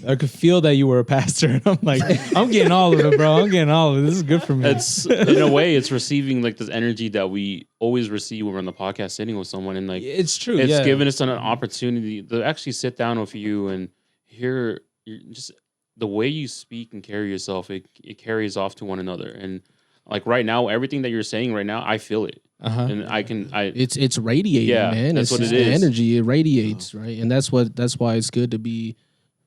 I could feel that you were a pastor, and I'm like, I'm getting all of it, bro. I'm getting all of it. This is good for me. It's in a way, it's receiving like this energy that we always receive when we're on the podcast, sitting with someone, and like it's true. It's giving us an opportunity to actually sit down with you and hear just the way you speak and carry yourself. It carries off to one another, and like right now, everything that you're saying right now, I feel it. And it's radiating, man. That's it's what it the is. energy, it radiates, right? And that's why it's good to be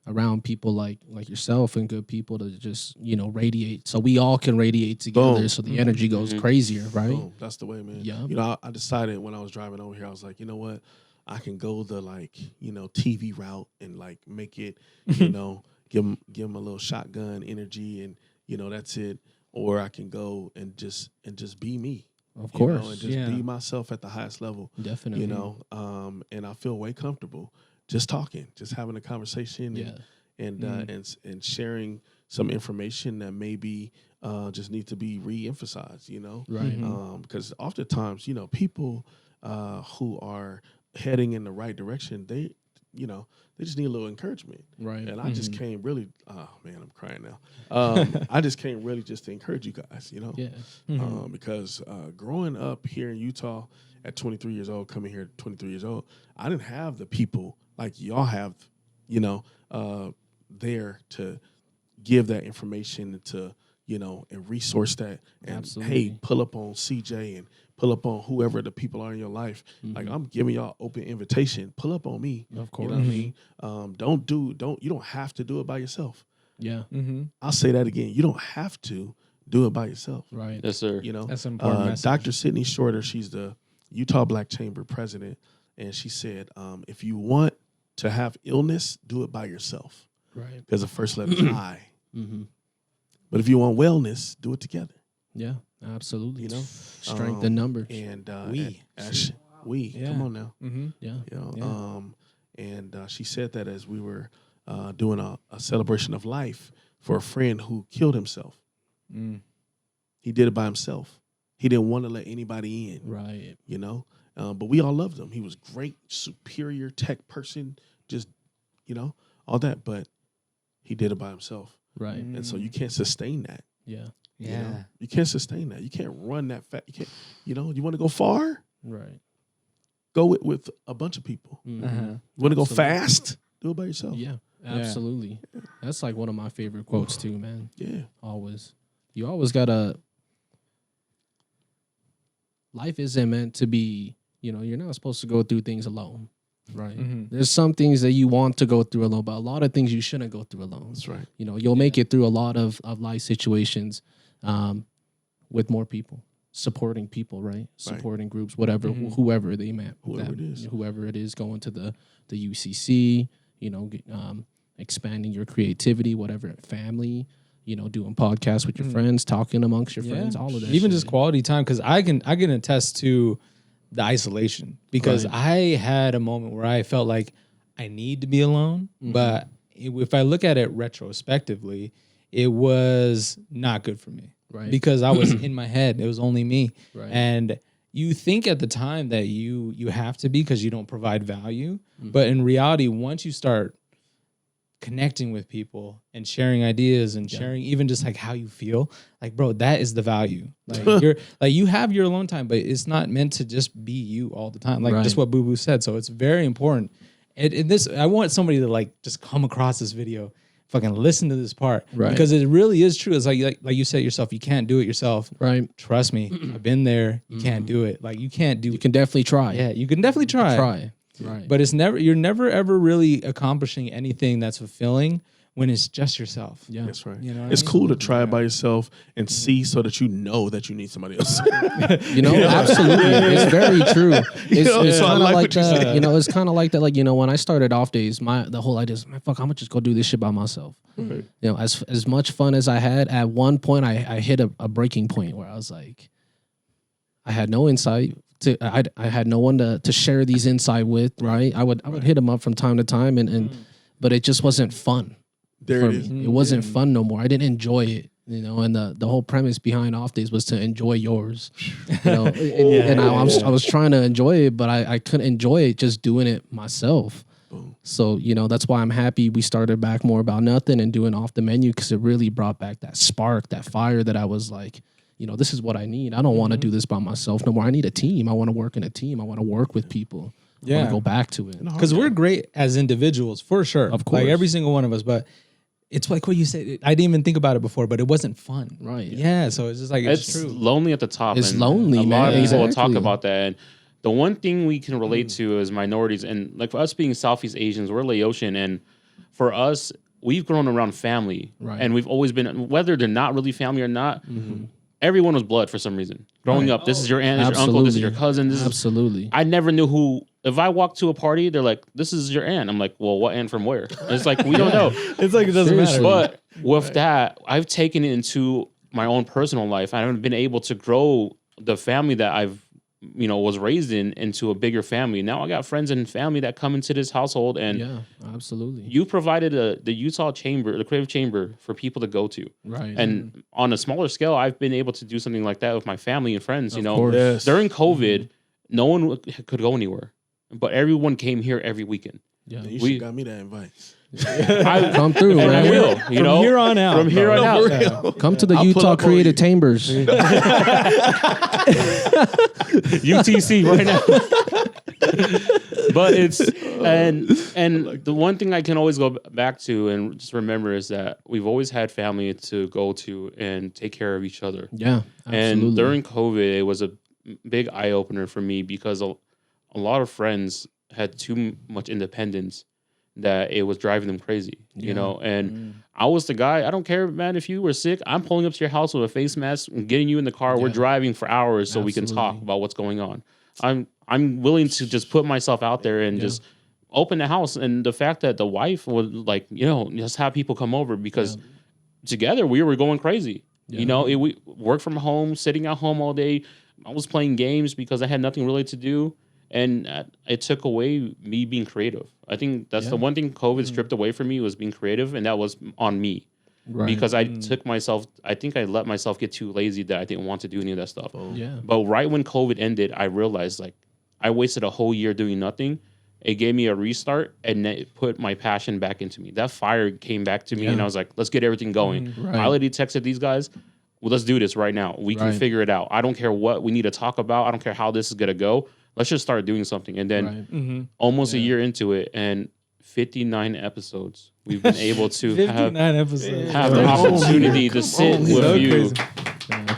around people like yourself and good people to just, you know, radiate. So we all can radiate together. Boom. So the energy goes crazier, right? Boom. That's the way, man. Yeah. You know, I decided when I was driving over here, I was like, you know what? I can go the like, you know, TV route and like make it, you know, give them a little shotgun energy and, you know, that's it. Or I can go and just be me. Of course. Know, and just be myself at the highest level. Definitely. You know, and I feel way comfortable just talking, just having a conversation and sharing some information that maybe just need to be re-emphasized, you know? Right. Because oftentimes, you know, people who are heading in the right direction, they just need a little encouragement. Right. And I just came really, oh man, I'm crying now. I just came really just to encourage you guys, you know? Yeah. Because growing up here in Utah at 23 years old, coming here at 23 years old, I didn't have the people like y'all have, you know, there to give that information and to, you know, and resource that. And Absolutely. Hey, pull up on CJ and pull up on whoever the people are in your life. Like I'm giving y'all open invitation. Pull up on me. Of course. You know what I mean? You don't have to do it by yourself. Yeah. I'll say that again. You don't have to do it by yourself. Right. Yes, sir. You know, That's an important message. Dr. Sydney Shorter, she's the Utah Black Chamber president, and she said, if you want to have illness, do it by yourself, Right. because the first letter is I. Mm-hmm. But if you want wellness, do it together. Yeah, absolutely. You know, Strength in numbers. and We. Yeah. come on now. Mm-hmm. Yeah. You know, Yeah. and she said that as we were doing a celebration of life for a friend who killed himself. Mm. He did it by himself. He didn't want to let anybody in. Right. You know, but we all loved him. He was great, superior tech person, just, you know, all that. But he did it by himself. Right. And so you can't sustain that. Yeah. You Yeah. know? You can't sustain that. You can't run that fast. You can't, you know, you want to go far? Right. Go with a bunch of people. Mhm. Uh-huh. You want to go Absolutely. fast? Do it by yourself. Yeah. Absolutely. That's like one of my favorite quotes too, man. Yeah. Always. You always gotta. Life isn't meant to be, you're not supposed to go through things alone. Right. Mhm. There's some things that you want to go through alone, but a lot of things you shouldn't go through alone. That's right. You'll make it through a lot of life situations with more people, supporting people, right? Supporting groups, whatever, Mhm. whoever they met. Whoever it is. Going to the UCC, expanding your creativity, whatever, family, doing podcasts with your friends, talking amongst your friends, all of that. Even shit. just quality time, because I can attest to the isolation, because Right. I had a moment where I felt like I need to be alone, but if I look at it retrospectively, it was not good for me, Right. because I was in my head. It was only me, Right. and you think at the time that you have to be because you don't provide value, but in reality, once you start connecting with people and sharing ideas and sharing even just like how you feel, like, bro, that is the value. Like you're like, you have your alone time, but it's not meant to just be you all the time. Like just what Boo Boo said. So it's very important. And this, I want somebody to like just come across this video, fucking listen to this part, Right. because it really is true. It's like you said yourself, you can't do it yourself. Right. Trust me, I've been there. You can't do it. Like you can't do. You can definitely try. Yeah, you can definitely try. Right. But you're never ever really accomplishing anything that's fulfilling when it's just yourself. Yeah. That's right. You know what It's I mean? cool to try it by yourself and see so that you know that you need somebody else. Absolutely. It's very true. It's so I kind of like like what you that. said. It's kind of like that. Like, when I started off days, the whole idea is, man, fuck, I'm gonna just go do this shit by myself. Right. As much fun as I had, at one point I hit a breaking point where I was like, I had no insight. I had no one to share these insight with. Right. I would hit them up from time to time, but it just wasn't fun. There For it is. me. It wasn't fun no more. I didn't enjoy it, and the whole premise behind off days was to enjoy yours, and I was trying to enjoy it, but I couldn't enjoy it just doing it myself. Boom. So, that's why I'm happy we started back More About Nothing and doing Off the Menu, because it really brought back that spark, that fire that I was like, this is what I need. I don't want to do this by myself no more. I need a team. I want to work in a team. I want to work with people. I want to go back to it. Because we're great as individuals, for sure. Of course. Like every single one of us, but it's like what you said. I didn't even think about it before, but it wasn't fun. Right. Yeah. So it's just like, it's true. lonely at the top. It's and lonely, A lot man. of people will talk Exactly. about that. And the one thing we can relate to as minorities, and like for us being Southeast Asians, we're Laotian, and for us, we've grown around family, Right. and we've always been, whether they're not really family or not. Everyone was blood for some reason. Growing up, this is your aunt, this is your uncle, this is your cousin. This is Absolutely. I never knew who. If I walk to a party, they're like, "This is your aunt." I'm like, "Well, what aunt from where?" And it's like we don't know. It's like, it doesn't matter. But with that, I've taken it into my own personal life. I haven't been able to grow the family that I've, was raised in into a bigger family. Now I got friends and family that come into this household, and Yeah, absolutely. you provided the Utah Chamber, the Creative Chamber, for people to go to. Right. And on a smaller scale, I've been able to do something like that with my family and friends. Of course. Yes. During COVID, no one could go anywhere, but everyone came here every weekend. yeah. You we- should got me that invite. I Come through, I man. will. From here on out. From here on No, out. for real. Come to the I'll pull Utah up on Creative you. Chambers. UTC right now. But it's and the one thing I can always go back to and just remember is that we've always had family to go to and take care of each other. Yeah, absolutely. And during COVID, it was a big eye opener for me because a lot of friends had too much independence that it was driving them crazy, you know. And I was the guy. I don't care, man. If you were sick, I'm pulling up to your house with a face mask and getting you in the car. We're driving for hours so we can talk about what's going on. I'm willing to just put myself out there and just open the house. And the fact that the wife would like, you know, just have people come over because together we were going crazy. You know, we worked from home, sitting at home all day. I was playing games because I had nothing really to do. And it took away me being creative. I think that's the one thing COVID stripped away from me was being creative. And that was on me. Right. Because I took myself, I think I let myself get too lazy that I didn't want to do any of that stuff. But right when COVID ended, I realized like I wasted a whole year doing nothing. It gave me a restart and it put my passion back into me. That fire came back to me and I was like, let's get everything going. I already texted these guys. Well, let's do this right now. We can figure it out. I don't care what we need to talk about. I don't care how this is going to go. Let's just start doing something. And then almost a year into it and 59 episodes, we've been able to have the opportunity to sit with you.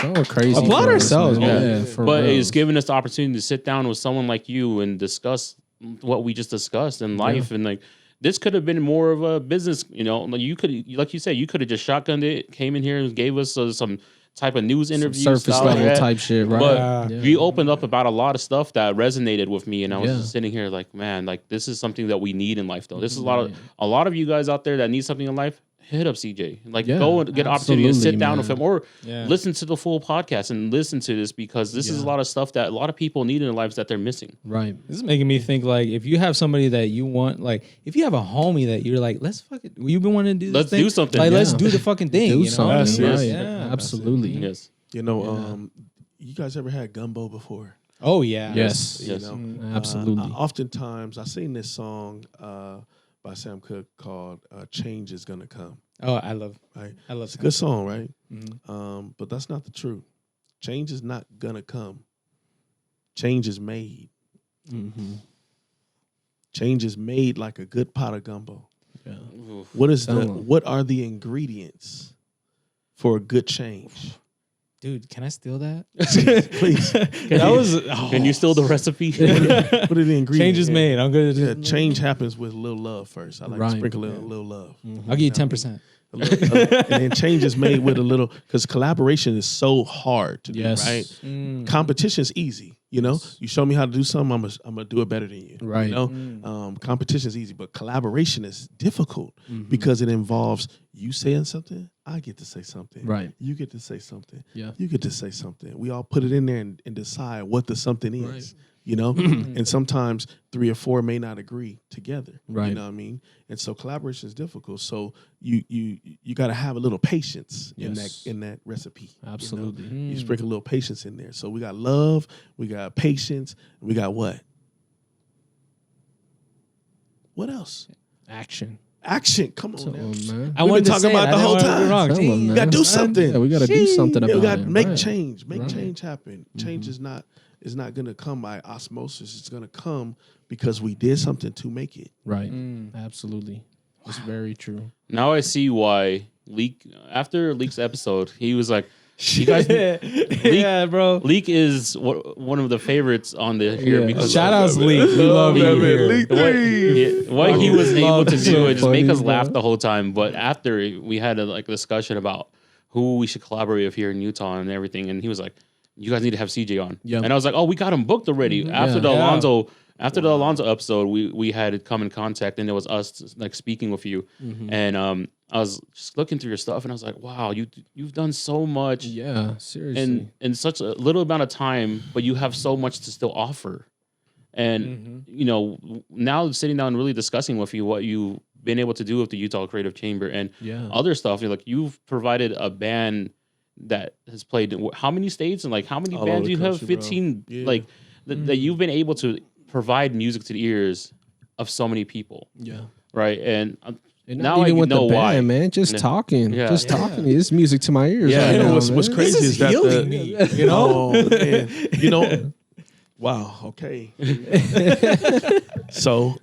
We're crazy. Applaud ourselves, man. But real. it's given us the opportunity to sit down with someone like you and discuss what we just discussed in life. And like, this could have been more of a business, you know, you could, like you said, you could have just shotgunned it, came in here and gave us some type of news interview, surface level type shit, right? But we opened up about a lot of stuff that resonated with me, and I was just sitting here like, man, like this is something that we need in life, though. This is a lot of you guys out there that need something in life. Hit up CJ, like go and get an opportunity to sit down with him, or listen to the full podcast and listen to this because this is a lot of stuff that a lot of people need in their lives that they're missing. Right. This is making me think like if you have somebody that you want, like if you have a homie that you're like, let's fucking, you've been wanting to do this Let's thing? do something. Like let's do the fucking thing. Do you know? something. Yes, Right. Yeah, Absolutely. Yes. You know, you guys ever had gumbo before? Oh yeah. Yes. You know, Absolutely. oftentimes I sing this song by Sam Cooke called "Change Is Gonna Come." Oh, I love It's a good song, right? But that's not the truth. Change is not gonna come. Change is made. Change is made like a good pot of gumbo. What are the ingredients for a good change? Dude, can I steal that? Please. Can you steal the recipe? What are the ingredients? Change is made. I'm gonna Yeah, change happens with a little love first. I like to sprinkle a little love. I'll give you 10%. And then change is made with a little, because collaboration is so hard to do, right? Competition is easy. You know, you show me how to do something, I'm gonna do it better than you. Right. You know, competition is easy, but collaboration is difficult because it involves you saying something, I get to say something. Right. You get to say something. Yeah. You get to say something. We all put it in there and decide what the something is. Right. You know, and sometimes 3 or 4 may not agree together. Right. You know what I mean? And so collaboration is difficult. So you got to have a little patience in that recipe. Absolutely. You know? You sprinkle a little patience in there. So we got love, we got patience, and we got what? What else? Action. Come on, man. I We've been wanted to talking say about it. the I whole didn't want to be time. wrong. Tell 'em, We man. got to do something. Yeah, we got to do something We about got it. to make Right. change. Make change happen. Change is not going to come by osmosis. It's going to come because we did something to make it. Right. Absolutely. It's very true. Now I see why after Leek's episode, he was like, you guys, Yeah, bro. Leek is one of the favorites on the here because Shout outs Leek. We love that you man. here. Leek. what he was able to do is just make us funny, laugh bro. the whole time. But after we had a discussion about who we should collaborate with here in Utah and everything, and he was like, "You guys need to have CJ on." Yeah. And I was like, "Oh, we got him booked already." After the Alonzo. After the Alonzo episode, we had come in contact, and it was us like speaking with you, and I was just looking through your stuff, and I was like, "Wow, you've done so much, Yeah. Seriously. and in such a little amount of time, but you have so much to still offer." And you know, now sitting down and really discussing with you what you've been able to do with the Utah Creative Chamber and other stuff, you're like you've provided a band that has played in how many states and like how many All bands over you the have? country, 15, bro. Yeah. like that you've been able to provide music to the ears of so many people, yeah. right? And And now not I even with know the why. band, man. Just Yeah. talking. Yeah. Just talking. It's music to my ears. Yeah, right You know now, what's man. crazy is that healing me, you know? Oh, man. You know, wow. Okay. So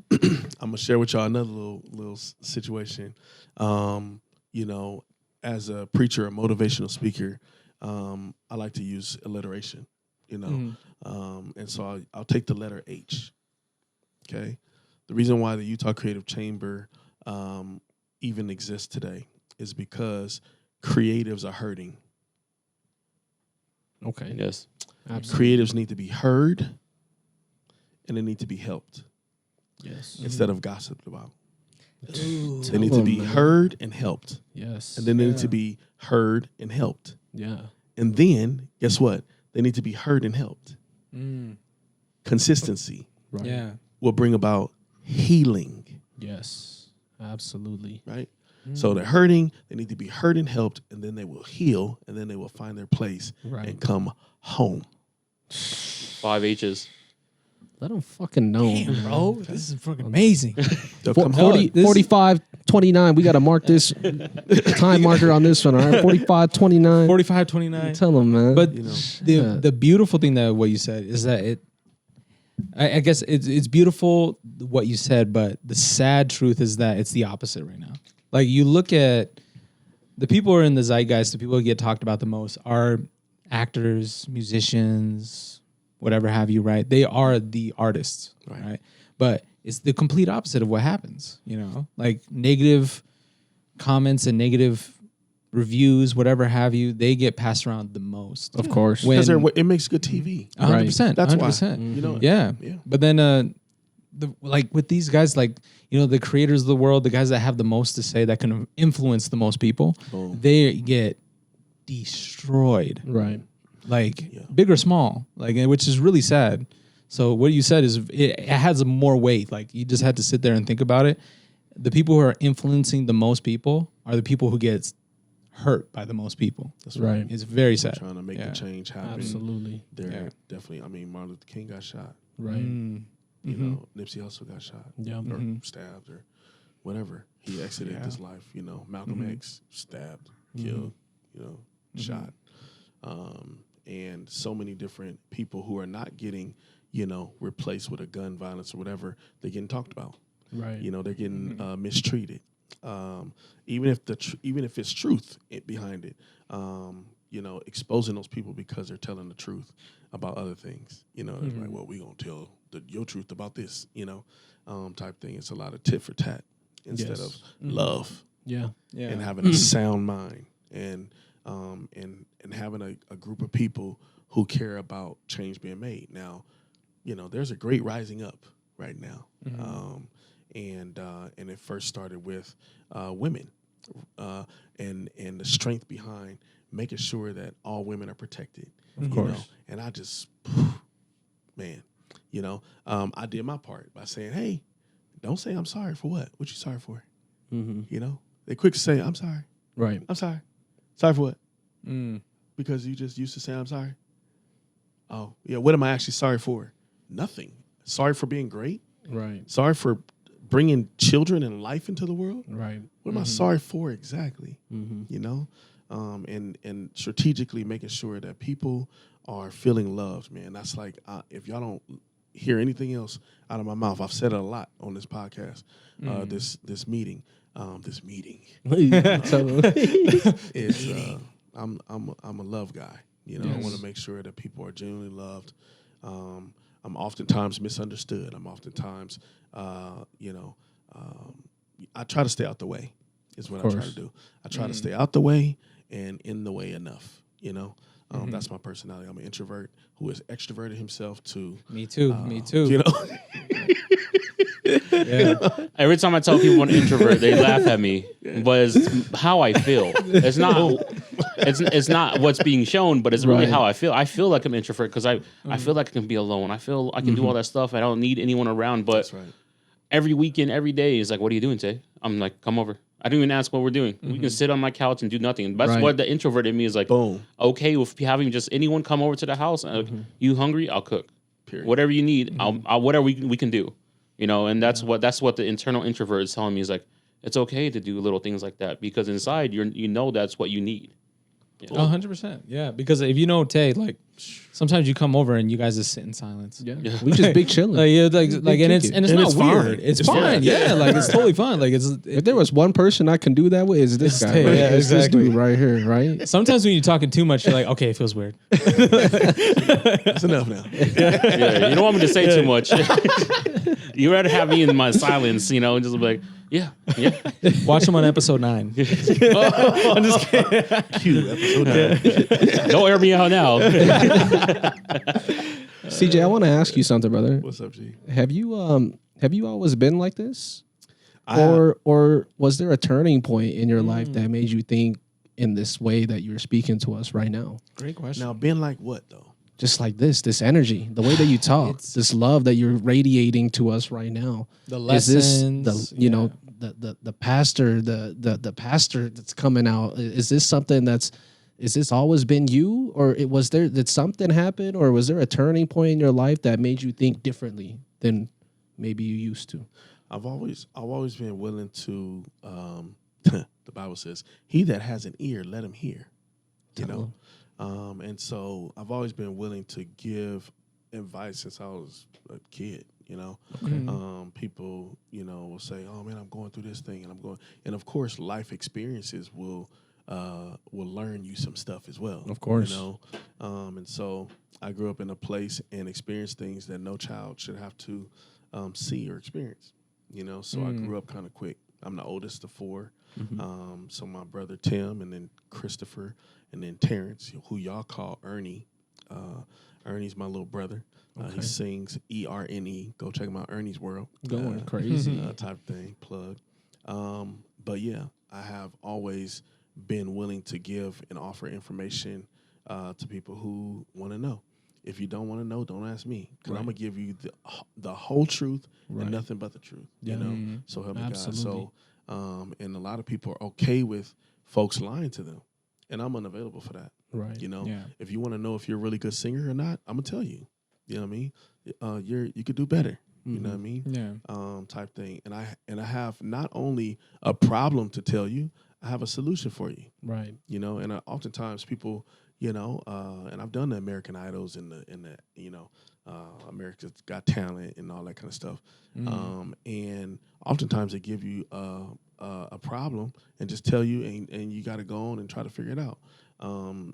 I'm gonna share with y'all another little situation. You know, as a preacher, a motivational speaker, I like to use alliteration. You know, and so I'll take the letter H. Okay, the reason why the Utah Creative Chamber even exists today is because creatives are hurting. Okay. Yes. Absolutely. Creatives need to be heard, and they need to be helped Yes. instead of gossiped about. Ooh. They need to be heard and helped, Yes. and then they need to be heard and helped. yeah. And then, guess what? They need to be heard and helped. Mm. Consistency Right. Yeah. will bring about healing, Yes. Absolutely. right? So they're hurting, they need to be heard and helped, and then they will heal, and then they will find their place Right. and come home. 5 H's. Let them fucking know. Damn, bro, this is fucking amazing. They'll For- come 40, this- 45, 29. We got to mark this time marker on this one. All right. 45, 29. 45-29. Tell them, man. But You know. the beautiful thing that what you said is that I guess it's beautiful what you said, but the sad truth is that it's the opposite right now. Like you look at the people who are in the zeitgeist, the people who get talked about the most are actors, musicians, whatever have you, right? They are the artists, right? But it's the complete opposite of what happens, you know? Like negative comments and negative reviews, whatever have you, they get passed around the most. of course. When- Because it makes good TV. 100%. That's why. 100%. You know, Yeah. Yeah. But then like with these guys, like, you know, the creators of the world, the guys that have the most to say, that can influence the most people, Boom. they get destroyed. Right. Like Yeah. big or small, like, which is really sad. So what you said is it has more weight. Like you just had to sit there and think about it. The people who are influencing the most people are the people who get hurt by the most people. That's Right. It's very We're sad. trying to make Yeah. the change happen. Absolutely. They're Yeah. definitely, I mean, Martin Luther King got shot. Right. Mm. You know, Nipsey Hussle got shot Yeah. or Mhm. stabbed or whatever. He exited Yeah. this life. You know, Malcolm X stabbed, killed, you know, shot. And so many different people who are not getting, you know, replaced with a gun violence or whatever, they're getting talked about. Right. You know, they're getting mistreated. Even if even if it's truth behind it, you know, exposing those people because they're telling the truth about other things. You know, it's like, well, we gonna tell your truth about this. You know, type thing. It's a lot of tit for tat instead of love Yeah. Yeah. and having a sound mind and having a group of people who care about change being made. Now, you know, there's a great rising up right now. And it first started with women and the strength behind making sure that all women are protected. Of course. Know? And I just, man, you know, I did my part by saying, hey, don't say I'm sorry for what? What you sorry for? Mm-hmm. You know, they quick to say, I'm sorry. Right. I'm sorry. Sorry for what? Mm. Because you just used to say I'm sorry? Oh, yeah. What am I actually sorry for? Nothing. Sorry for being great. Right. Sorry for bringing children and life into the world. Right. What am I sorry for exactly? Mm-hmm. You know, and strategically making sure that people are feeling loved, man. That's like, if y'all don't hear anything else out of my mouth, I've said it a lot on this podcast, this meeting. Tell them. Is I'm a love guy. You know, I want to make sure that people are genuinely loved. I'm oftentimes misunderstood. I'm oftentimes, you know, I try to stay out the way. Is what I try to do. I try to stay out the way and in the way enough. You know, that's my personality. I'm an introvert who has extroverted himself to. Me too. Me too. You know. Yeah. Every time I tell people I'm an introvert, they laugh at me. But it's how I feel. It's not. It's not what's being shown, but it's really Right. how I feel. I feel like I'm an introvert because I feel like I can be alone. I feel I can do all that stuff. I don't need anyone around. But That's right. every weekend, every day is like, what are you doing today? I'm like, come over. I don't even ask what we're doing. We can sit on my couch and do nothing. That's Right. what the introvert in me is like. Boom. Okay with having just anyone come over to the house. You hungry? I'll cook. Period. Whatever you need, I'll whatever we can do. You know, and that's what the internal introvert is telling me is like, it's okay to do little things like that because inside you know that's what you need. You know? 100%. Yeah. Because if you know Tay, like sometimes you come over and you guys just sit in silence. Yeah. We just big chilling. Like, yeah, like and it's And not it's weird. fine. It's It's fine. fine. Yeah, like it's totally fine. Like If there was one person I can do that with, is this It's guy. Tay, right? yeah, It's this exactly. dude right here, right? sometimes when you're talking too much, you're like, okay, it feels weird. That's enough now. Yeah, you don't want me to say too much. You rather have me in my silence, you know, and just be like, yeah. Watch them on episode 9. I'm just kidding. Cue episode 9. Don't air me out now. CJ, I want to ask you something, brother. What's up, G? Have you always been like this, I- or was there a turning point in your life that made you think in this way that you're speaking to us right now? Great question. Now, been like what though? Just like this energy, the way that you talk, this love that you're radiating to us right now. The Is lessons, this the pastor, the pastor that's coming out? Is this something is this always been you, or did something happen, or was there a turning point in your life that made you think differently than maybe you used to? I've always been willing to. The Bible says, "He that has an ear, let him hear." You know, and so I've always been willing to give advice since I was a kid. You know, people, you know, will say, "Oh man, I'm going through this thing," and of course, life experiences will learn you some stuff as well. Of course. You know, and so I grew up in a place and experienced things that no child should have to see or experience. You know, so I grew up kind of quick. I'm the oldest of 4. So my brother Tim, and then Christopher, and then Terrence, who y'all call Ernie. Ernie's my little brother. He sings ERNE. Go check him out, Ernie's World. Going crazy. Type thing, plug. But yeah, I have always been willing to give and offer information to people who want to know. If you don't want to know, don't ask me, because I'm gonna give you the whole truth and nothing but the truth. You know, so help me God. So, and a lot of people are okay with folks lying to them, and I'm unavailable for that. Right. You know, if you want to know if you're a really good singer or not, I'm gonna tell you. You know what I mean? You could do better. You know what I mean? Yeah. Type thing. And I have not only a problem to tell you, I have a solution for you. Right. You know, and oftentimes people, you know, and I've done the American Idols and the you know, America's Got Talent and all that kind of stuff. And oftentimes they give you a problem and just tell you, and you got to go on and try to figure it out.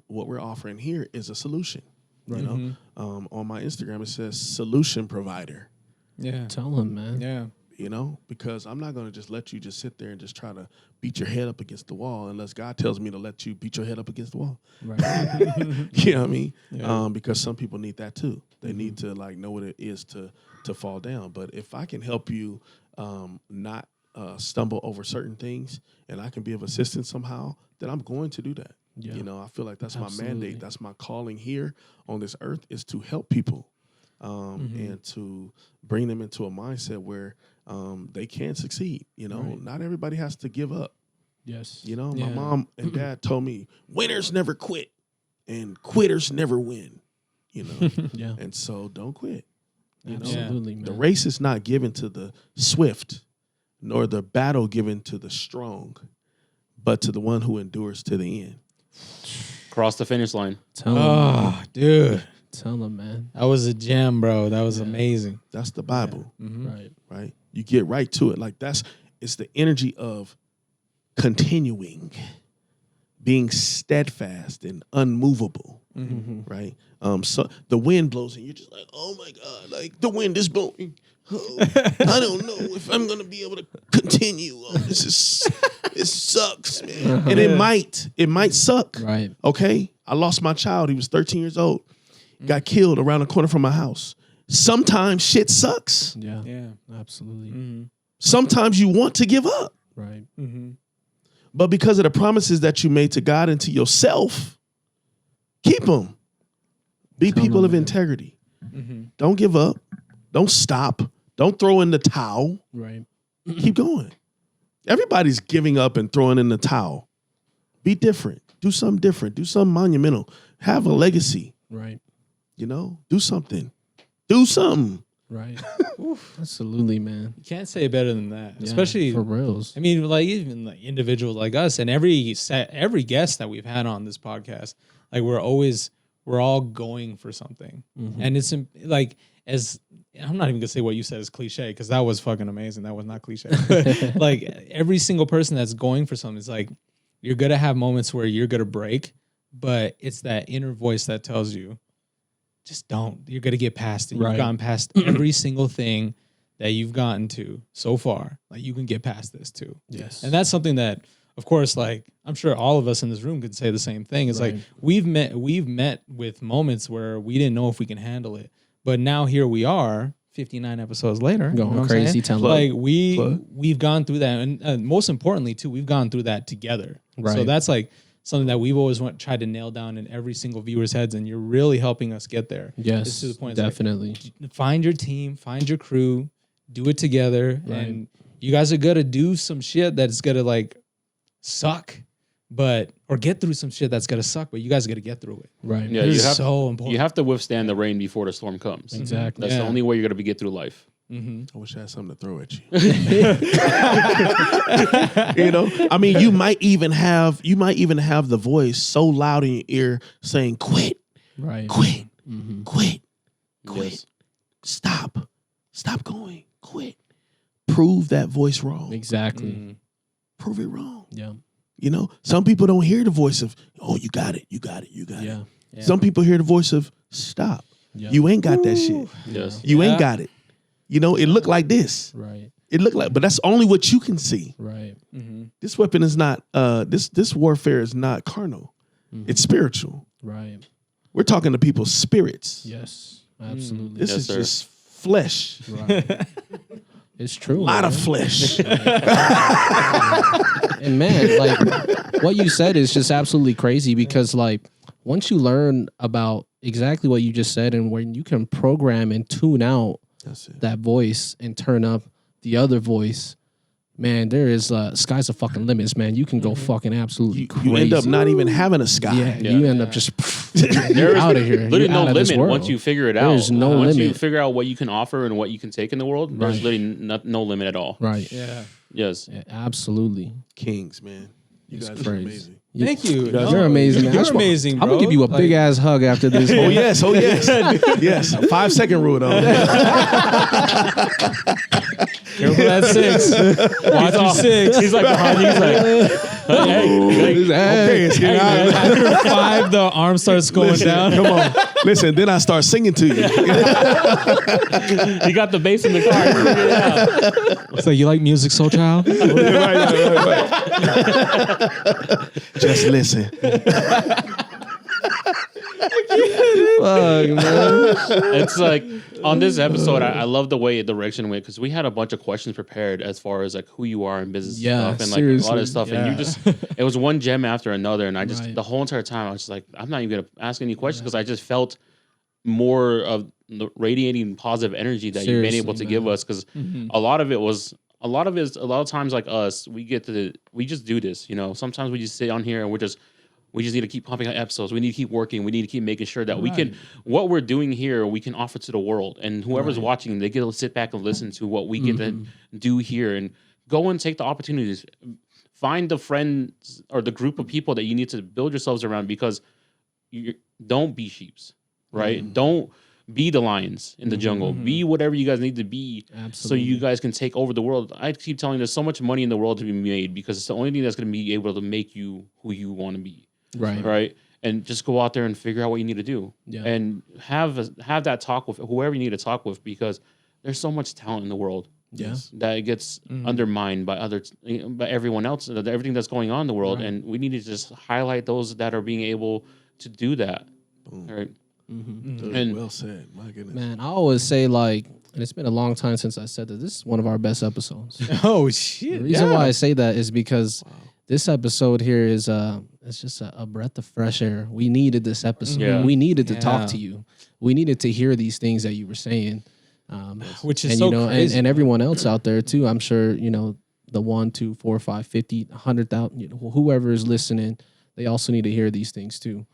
What we're offering here is a solution. Right. You know, on my Instagram it says solution provider. Yeah. Tell them, man. Yeah. You know, because I'm not going to just let you just sit there and just try to beat your head up against the wall unless God tells me to let you beat your head up against the wall. Right. You know what I mean? Yeah. Because some people need that too. They need to like know what it is to fall down. But if I can help you not stumble over certain things and I can be of assistance somehow, then I'm going to do that. Yeah. You know, I feel like that's Absolutely. my mandate. That's my calling here on this earth, is to help people and to bring them into a mindset where they can succeed. You know, not everybody has to give up. Yes. You know, my mom and dad told me winners never quit and quitters never win. You know, Yeah. and so don't quit. You know, Absolutely, man. the race is not given to the swift, nor the battle given to the strong, but to the one who endures to the end. Cross the finish line. Tell them. Oh, dude. Tell them, man. That was a gem, bro. That was amazing. That's the Bible, Right. right? You get right to it. Like it's the energy of continuing, being steadfast and unmovable, right? So the wind blows and you're just like, oh my God, like the wind is blowing. Oh, I don't know if I'm gonna be able to continue. Oh, it sucks, man. And it might suck. Right. Okay, I lost my child. He was 13 years old. Got killed around the corner from my house. Sometimes shit sucks. Yeah. Yeah. Absolutely. Sometimes you want to give up. Right. But because of the promises that you made to God and to yourself, keep them. Be Tell people them, of man. integrity. Don't give up. Don't stop. Don't throw in the towel. Right. Keep going. Everybody's giving up and throwing in the towel. Be different. Do something different. Do something monumental. Have a legacy. Right. You know, do something. Do something. Right. Absolutely, man. You can't say it better than that. Yeah, Especially for reals. I mean, like even like individuals like us and every guest that we've had on this podcast, like we're all going for something. And it's like, as I'm not even gonna say what you said is cliche, because that was fucking amazing. That was not cliche. But like every single person that's going for something, it's like you're gonna have moments where you're gonna break, but it's that inner voice that tells you, just don't. You're gonna get past it. Right. You've gone past every single thing that you've gotten to so far, like you can get past this too. Yes. And that's something that, of course, like I'm sure all of us in this room could say the same thing. It's Right. like we've met with moments where we didn't know if we can handle it, but now here we are, 59 episodes later, Going what I'm crazy, saying? telling Like Plug. we've gone through that, and most importantly too, we've gone through that together. Right. So that's like something that we've always tried to nail down in every single viewer's heads, and you're really helping us get there. Yes, It's to the point, it's like, definitely. find your team, find your crew, do it together, Right. and you guys are gonna do some shit that's gonna like suck, or get through some shit that's gonna suck, but you guys gotta get through it. Right. Yeah, This you is have so important. you have to withstand the rain before the storm comes. Exactly. That's the Yeah. only way you're gonna get through life. Mm-hmm. I wish I had something to throw at you. You know, I mean, you might even have the voice so loud in your ear saying, "Quit, Right. quit, Mm-hmm. quit, quit, Yes. stop going, quit." Prove that voice wrong. Exactly. Mm-hmm. Prove it wrong. Yeah. You know, some people don't hear the voice of, "Oh, you got it, you got it, you got Yeah. it." Some people hear the voice of, "Stop, Yeah. you ain't got that shit. Yes. You Yeah. ain't got it." You know, it looked like this. Right. It looked like, but that's only what you can see. Right. Mm-hmm. This weapon is not. This warfare is not carnal. Mhm. It's spiritual. Right. We're talking to people's spirits. Yes. Absolutely. This Yes, is sir. just flesh. Right. It's true. A lot of man. flesh. And man, like what you said is just absolutely crazy because like once you learn about exactly what you just said and when you can program and tune out That's it. that voice and turn up the other voice, man, there is sky's the fucking limits, man. You can go fucking absolutely crazy. You end up not even having a sky. yeah, Yeah. you end up just There is out of here. literally You're no out of this limit world. once you figure it out. There's no once you limit. figure out what you can offer and what you can take in the world, there's Right. literally no limit at all. Right. Yeah. Yes. Yeah, absolutely. Kings, man. You It's guys are crazy. amazing. Thank you. You're amazing, man. You're amazing, bro. I'm gonna give you a big Like, ass hug after this. Oh man. yes, oh yes, yes. 5 second rule though. Careful that 6. Watch your 6. He's like behind you. He's like, Okay, it's getting out. After 5, the arm starts going down. Come on, listen. Then I start singing to you. you got the bass in the car. You figured it out. It's like, you like music, soul child? Right. Just listen. Fuck, man. It's like on this episode, I love the way the direction went because we had a bunch of questions prepared as far as like who you are in business Yeah, stuff and like a lot seriously. of stuff. Yeah. And you just, it was one gem after another. And I just, Right. the whole entire time, I was just like, I'm not even going to ask any questions because I just felt more of the radiating positive energy that you've been able to Seriously, give man. us because a lot of times like us, we just do this, you know. Sometimes we just sit on here and we just need to keep pumping out episodes. We need to keep working. We need to keep making sure that we can, what we're doing here, we can offer to the world. And whoever's watching, they get to sit back and listen to what we get to do here and go and take the opportunities. Find the friends or the group of people that you need to build yourselves around because don't be sheeps, right? Don't be the lions in the jungle. Be whatever you guys need to be so Absolutely. you guys can take over the world. I keep telling you there's so much money in the world to be made because it's the only thing that's going to be able to make you who you want to be. Right. Right. And just go out there and figure out what you need to do. Yeah. And have that talk with whoever you need to talk with because there's so much talent in the world Yeah. that it gets undermined by everyone else, everything that's going on in the world. Right. And we need to just highlight those that are being able to do that. Right. Mm-hmm. And- well said. My goodness. Man, I always say like, and it's been a long time since I said that this is one of our best episodes. Oh, shit. The reason why I say that is because this episode here is it's just a breath of fresh air. We needed this episode. Yeah. We needed to Yeah. talk to you. We needed to hear these things that you were saying. Which is And so you know, crazy. and everyone else out there too. I'm sure you know the 1, 2, 4, 5, 50, 100,000. You know, whoever is listening, they also need to hear these things too.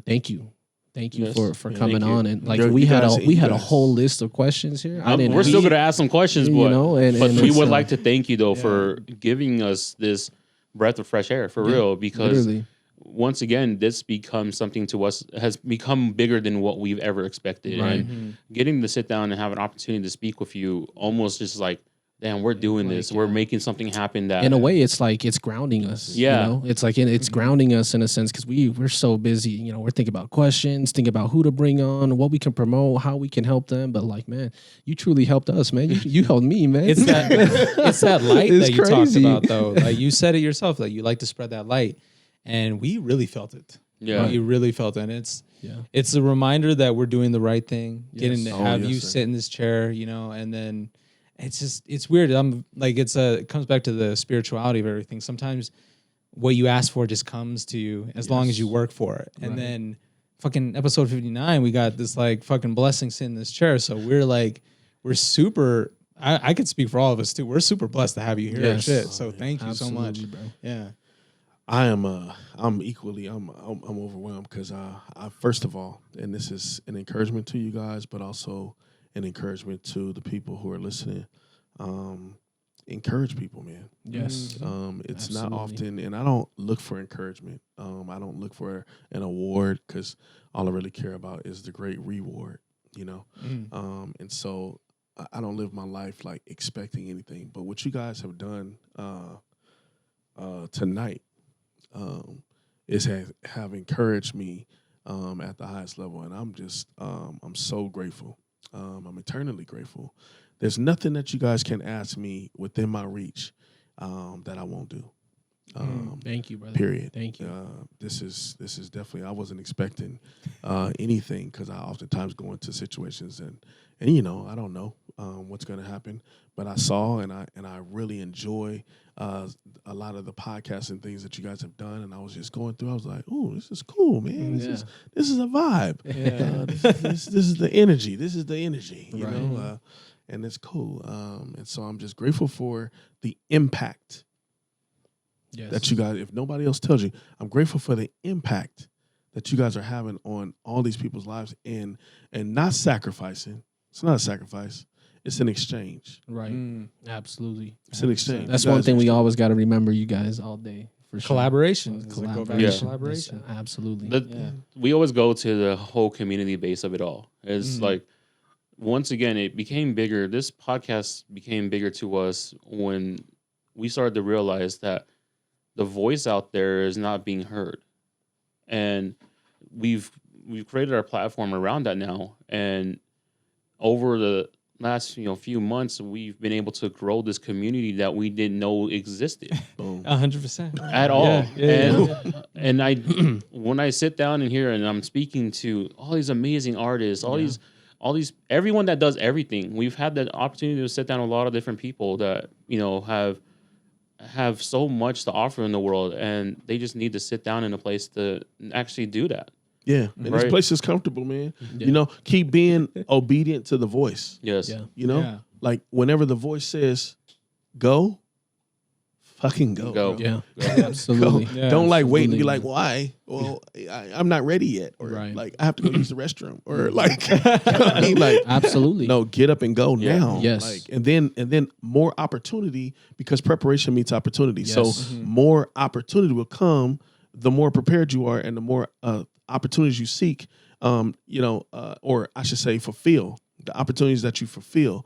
Thank you. Thank you Yes. for Yeah, coming thank you. on and like You we had guys- a we you had a guys- whole list of questions here. We're still going to ask some questions, you but, know, and but we it's, would like to thank you though for giving us this breath of fresh air for real because literally. once again, this becomes something to us has become bigger than what we've ever expected. Right. And getting to sit down and have an opportunity to speak with you almost just like damn, we're doing this. We're making something happen. That in a way, it's like it's grounding us. Yeah. You know? It's like it's grounding us in a sense because we're so busy. You know, we're thinking about questions, thinking about who to bring on, what we can promote, how we can help them. But like, man, you truly helped us, man. You helped me, man. It's that light It's that you crazy. talked about, though. Like you said it yourself, like you like to spread that light, and we really felt it. Yeah. You really felt it. And Yeah. it's a reminder that we're doing the right thing, getting to Oh, have yes, you sir. sit in this chair, you know, and then it's weird. I'm like, it comes back to the spirituality of everything. Sometimes what you ask for just comes to you as long as you work for it. And then fucking episode 59, we got this like fucking blessing sitting in this chair. So we're super, I could speak for all of us too. We're super blessed to have you here and Yes. shit. So thank you so much. Absolutely, bro. Yeah. I'm overwhelmed because I first of all, and this is an encouragement to you guys, but also an encouragement to the people who are listening. Encourage people, man. Yes. It's Absolutely. not often, and I don't look for encouragement. I don't look for an award because all I really care about is the great reward, you know. And so I don't live my life like expecting anything. But what you guys have done tonight is have encouraged me at the highest level, and I'm just I'm so grateful. I'm eternally grateful. There's nothing that you guys can ask me within my reach that I won't do. Thank you, brother. Period. Thank you. This is definitely. I wasn't expecting anything because I oftentimes go into situations and you know I don't know what's going to happen, but I saw and I really enjoy a lot of the podcasts and things that you guys have done, and I was just going through. I was like, "Oh, this is cool, man. This is a vibe. Yeah. This is the energy. This is the energy. You Right. know, and it's cool. And so I'm just grateful for the impact." Yes. That you guys, if nobody else tells you, I'm grateful for the impact that you guys are having on all these people's lives and not sacrificing. It's not a sacrifice. It's an exchange. Right. Absolutely. It's an exchange. That's You one guys thing are we exchanging. always got to remember, you guys, all day. For sure. Collaboration. It's like go back to Yeah. collaboration. Yes, absolutely. We always go to the whole community base of it all. It's like, once again, it became bigger. This podcast became bigger to us when we started to realize that the voice out there is not being heard. And we've created our platform around that now. And over the last few months, we've been able to grow this community that we didn't know existed. Boom. 100%. At all. Yeah. And I when I sit down in here and I'm speaking to all these amazing artists, all these everyone that does everything, we've had the opportunity to sit down with a lot of different people that have so much to offer in the world, and they just need to sit down in a place to actually do that. Yeah. And this Right. place is comfortable, man. Yeah. You know, keep being obedient to the voice. Yes. Yeah. You know? Yeah. Like whenever the voice says go, fucking go. Go. bro. Yeah. Go. Absolutely. Yeah, Don't like wait and be absolutely. like, why? Well, I'm not ready yet. Or Right. like I have to go use the restroom. Or like, you know what I mean? Like, Absolutely. no, get up and go Yeah. now. Yes. Like, and then more opportunity because preparation meets opportunity. Yes. So more opportunity will come the more prepared you are and the more opportunities you seek. Or I should say fulfill. The opportunities that you fulfill,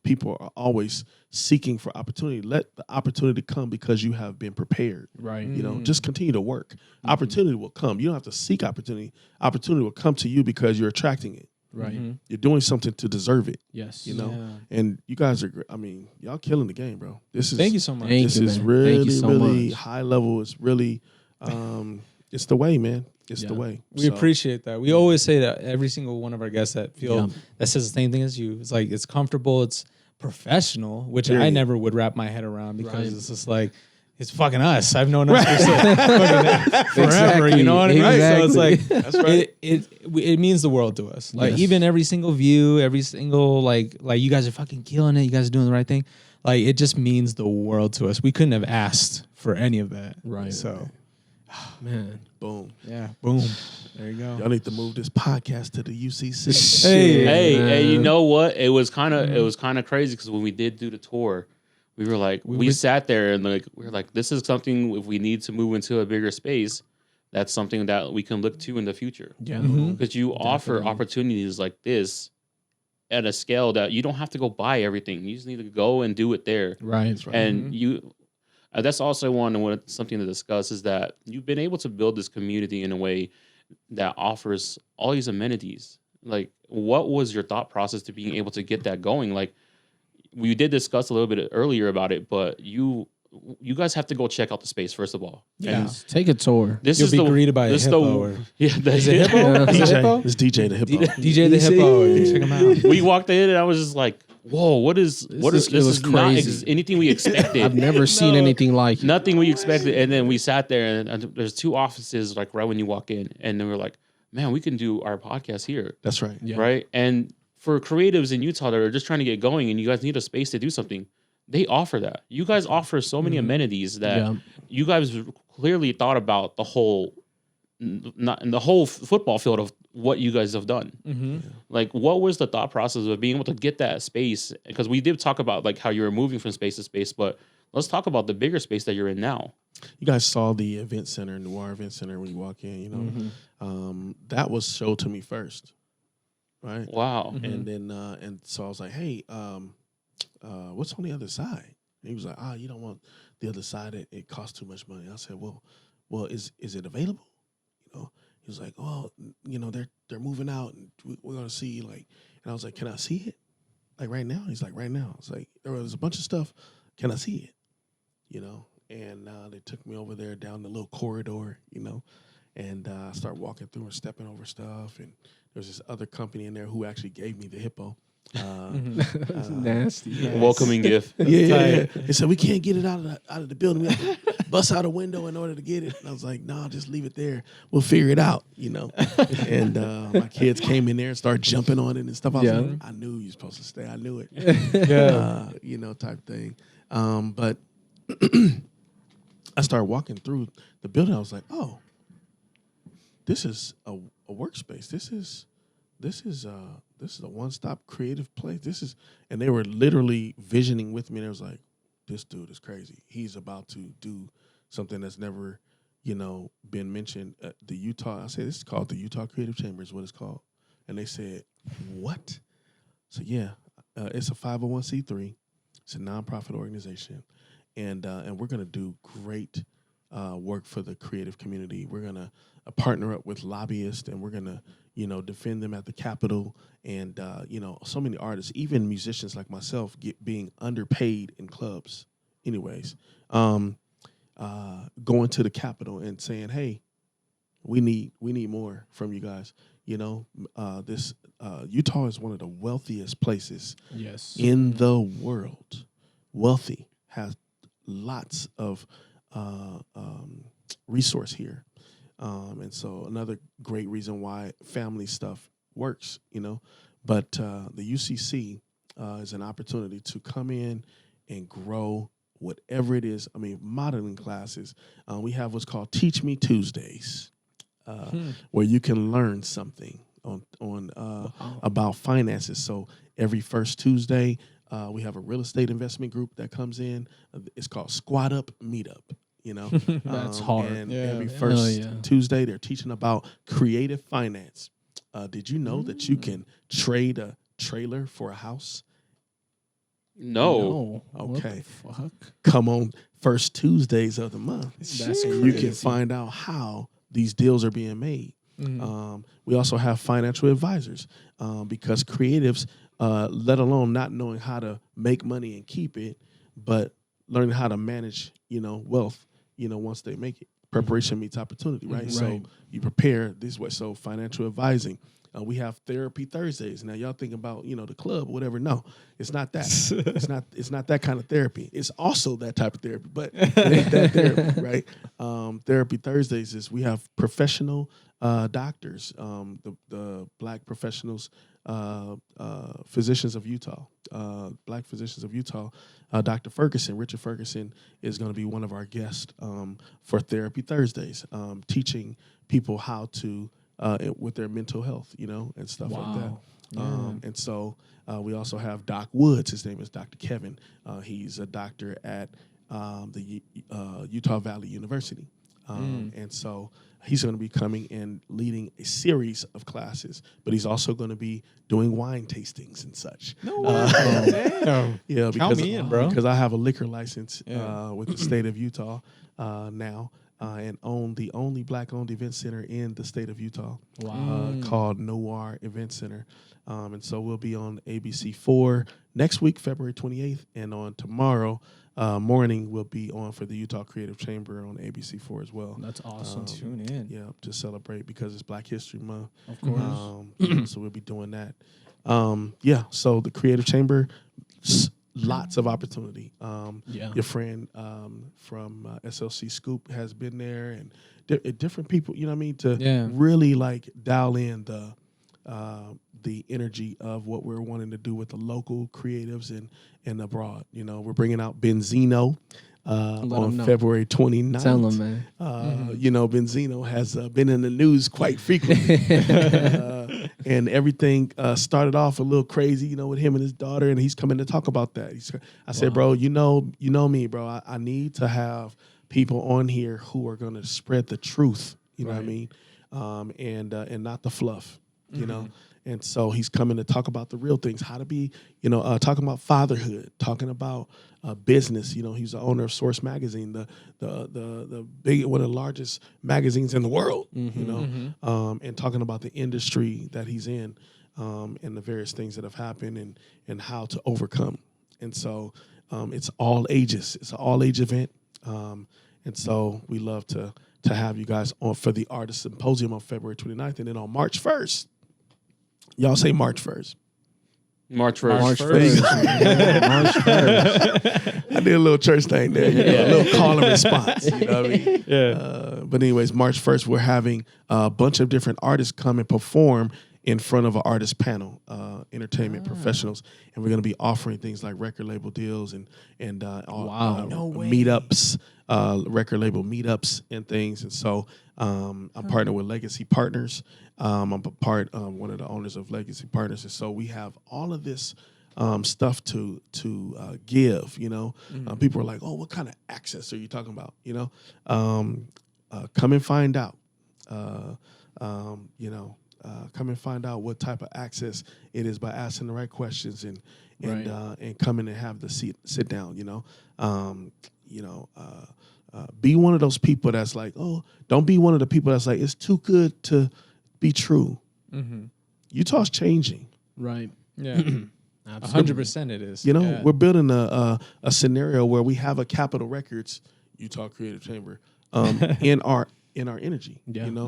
people are always seeking for opportunity. Let the opportunity come because you have been prepared. Right. You know, just continue to work. Opportunity will come. You don't have to seek opportunity. Opportunity will come to you because you're attracting it. Right. You're doing something to deserve it. Yes. You know, Yeah. and you guys are. I mean, y'all killing the game, bro. This is. Thank you so much. Thank This you, is man. really, Thank you so really much. high level. It's really, it's the way, man. It's the Yeah. way. We So, appreciate that. We always say that every single one of our guests that that says the same thing as you. It's like it's comfortable, it's professional, which I Period. never would wrap my head around because Right. it's just like it's fucking us. I've known us for fucking forever. Exactly. You know what I mean? So it's like That's right. it means the world to us. Like Yes. even every single view, every single like you guys are fucking killing it. You guys are doing the right thing. Like it just means the world to us. We couldn't have asked for any of that. Right. So Man. Boom. yeah, boom. There you go. Y'all need to move this podcast to the UCC. Hey, Hey, you man. know what? It was kind of crazy because when we did do the tour, we were like, we sat there and we were like, this is something if we need to move into a bigger space, that's something that we can look to in the future. Yeah. Mhm. Because you offer opportunities like this at a scale that you don't have to go buy everything. You just need to go and do it there. Right. That's right. And that's also something to discuss is that you've been able to build this community in a way that offers all these amenities. Like, what was your thought process to being able to get that going? Like, we did discuss a little bit earlier about it, but you guys have to go check out the space first of all. Yeah. And Take a tour. this You'll is be the greeted by a this is hippo. Or is it hippo? Yeah. Is it hippo? It's DJ the hippo. DJ the hippo. Check him out. We walked in and I was just like, whoa, what is It this was is not crazy. anything we expected. I've never seen anything like it. Nothing we expected. And then we sat there and there's 2 offices like right when you walk in, and then we're like, man, we can do our podcast here. That's right. Yeah. Right. And for creatives in Utah that are just trying to get going and you guys need a space to do something, they offer that. You guys offer so many amenities that Yeah. you guys clearly thought about the whole football field of what you guys have done. Mm-hmm. Like, what was the thought process of being able to get that space? Because we did talk about like how you were moving from space to space, but let's talk about the bigger space that you're in now. You guys saw the event center, NOIR event center, when you walk in. You know, that was showed to me first, right? Wow. And then and so I was like, hey, what's on the other side? And he was like, you don't want the other side. It costs too much money. I said, well, is it available? You know, he was like, well, you know, they're moving out, and we're gonna see. Like, and I was like, can I see it? Like right now? He's like, right now. I was like, there was a bunch of stuff. Can I see it? You know, and they took me over there down the little corridor, you know, and I started walking through and stepping over stuff. And there was this other company in there who actually gave me the hippo. That's nasty. Yes. Welcoming gift. Yeah. They said, we can't get it out of the building. We have to bust out a window in order to get it. And I was like, no, just leave it there. We'll figure it out, you know. And my kids came in there and started jumping on it and stuff. I was like, I knew you were supposed to stay. I knew it. You know, type thing. But I started walking through the building. I was like, oh, this is a workspace. This is a one-stop creative place. And they were literally visioning with me. And it was like, this dude is crazy. He's about to do something that's never, you know, been mentioned. The Utah, I said, this is called the Utah Creative Chamber is what it's called. And they said, what? So yeah, it's a 501c3. It's a nonprofit organization. And we're going to do great work for the creative community. We're going to partner up with lobbyists, and we're going to, you know, defend them at the Capitol. And, you know, so many artists, even musicians like myself, being underpaid in clubs anyways, going to the Capitol and saying, hey, we need more from you guys. You know, this Utah is one of the wealthiest places in the world. Wealthy, has lots of resource here. And so another great reason why family stuff works, you know. But the UCC is an opportunity to come in and grow whatever it is. I mean, modeling classes. We have what's called Teach Me Tuesdays, where you can learn something on about finances. So every first Tuesday, we have a real estate investment group that comes in. It's called Squat Up Meetup. You know, That's hard. And Yeah. every first yeah. Tuesday, they're teaching about creative finance. Did you know that you can trade a trailer for a house? No. Okay. What the fuck? Come on, first Tuesdays of the month. That's and you can crazy. find out how these deals are being made. We also have financial advisors because creatives, let alone not knowing how to make money and keep it, but learning how to manage, you know, wealth, you know, once they make it. Preparation meets opportunity, right? So you prepare this way. So financial advising. We have therapy Thursdays. Now y'all thinking about, you know, the club or whatever. No, it's not that. It's not that kind of therapy. It's also that type of therapy, but it ain't that therapy, right? Therapy Thursdays is we have professional doctors, the Black professionals, physicians of Utah, Black physicians of Utah. Dr. Ferguson, Richard Ferguson, is going to be one of our guests for Therapy Thursdays, teaching people how to with their mental health, you know, and stuff like that. And so we also have Doc Woods. His name is Dr. Kevin. He's a doctor at the Utah Valley University. And so he's going to be coming and leading a series of classes, but he's also going to be doing wine tastings and such. No way. Damn. Yeah, Count me in, bro. because I have a liquor license Yeah. with the state of Utah now, and own the only Black-owned event center in the state of Utah. Wow. Called NOIR Event Center. And so we'll be on ABC4 next week, February 28th, and on tomorrow morning we'll be on for the Utah Creative Chamber on ABC4 as well. That's awesome. Tune in. Yeah, to celebrate because it's Black History Month. Of course. So we'll be doing that. So the Creative Chamber, lots of opportunity. Yeah. Your friend from SLC Scoop has been there, and different people, you know what I mean, to really like dial in the energy of what we're wanting to do with the local creatives and abroad. You know, we're bringing out Benzino on February 29th. Tell them, man. You know, Benzino has been in the news quite frequently. And everything started off a little crazy, you know, with him and his daughter, and he's coming to talk about that. I said, bro, you know me, bro. I need to have people on here who are going to spread the truth, you know what I mean, and not the fluff, you know. And so he's coming to talk about the real things, how to be, you know, talking about fatherhood, talking about business. You know, he's the owner of Source Magazine, the big, one of the largest magazines in the world. You know, and talking about the industry that he's in, and the various things that have happened and how to overcome. And so it's all ages. It's an all age event, and so we love to have you guys on for the Artist Symposium on February 29th, and then on March 1st. Y'all say March 1st. March 1st. March 1st. March 1st. I did a little church thing there, you know, a little call and response. You know what I mean? But anyways, March 1st, we're having a bunch of different artists come and perform in front of an artist panel, entertainment professionals, and we're going to be offering things like record label deals and meetups, record label meetups and things. And so I'm partnered with Legacy Partners. I'm one of the owners of Legacy Partners, and so we have all of this stuff to give. You know, people are like, "Oh, what kind of access are you talking about?" You know, come and find out. Come and find out what type of access it is by asking the right questions and coming and have the sit down. You know, be one of those people that's like, oh, don't be one of the people that's like, it's too good to be true. Utah's changing. Right. Yeah. 100% it is. You know, we're building a scenario where we have a Capitol Records, Utah Creative Chamber, in our energy. You know,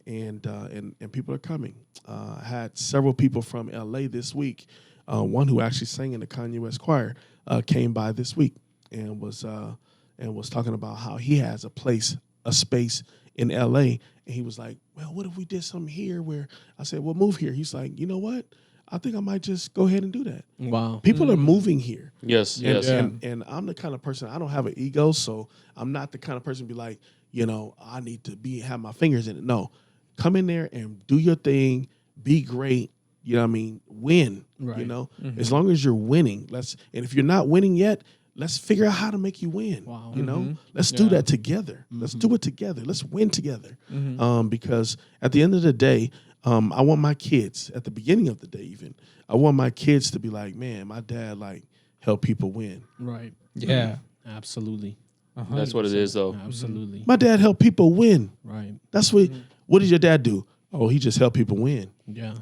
and people are coming. I had several people from LA this week. One who actually sang in the Kanye West choir came by this week and was talking about how he has a space in LA, and he was like, well, what if we did something here where I said, well, move here. He's like, you know what? I think I might just go ahead and do that. Wow. People are moving here. Yes. And I'm the kind of person, I don't have an ego, so I'm not the kind of person to be like, you know, I need to have my fingers in it. No. Come in there and do your thing, be great, you know what I mean? Win. You know? As long as you're winning, and if you're not winning yet, let's figure out how to make you win. Wow. You know, let's do that together. Let's do it together. Let's win together. Because at the end of the day, I want my kids, at the beginning of the day even, I want my kids to be like, man, my dad like helped people win. Right. Yeah. Absolutely. That's what it is, though. Absolutely. My dad helped people win. Right. That's what did your dad do? Oh, he just helped people win. Yeah.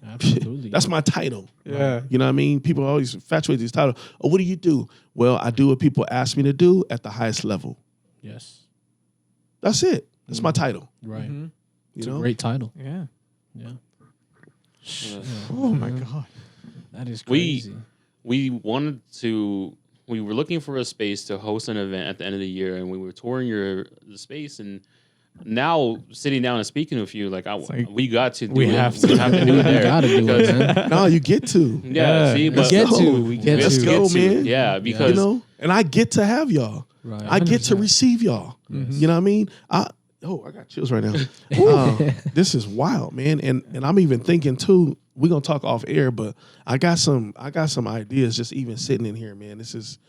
Absolutely. That's my title. Yeah. You know what I mean? People always infatuate these titles. Oh, what do you do? Well, I do what people ask me to do at the highest level. Yes. That's it. That's my title. Right. You It's know? a great title. Yeah. Yeah. Oh my God. That is crazy. We were looking for a space to host an event at the end of the year, and we were touring the space, and now sitting down and speaking with you, we got to do we it. have to. We have to do it there. You gotta do it, man. No, you get to. Yeah, see, we but get go. to. We get Let's to. go, man. Yeah, because You know? And I get to have y'all. Right. I get to 100%. receive y'all. You know what I mean? I got chills right now. This is wild, man. And I'm even thinking too, we're gonna talk off air, but I got some ideas just even sitting in here, man. This is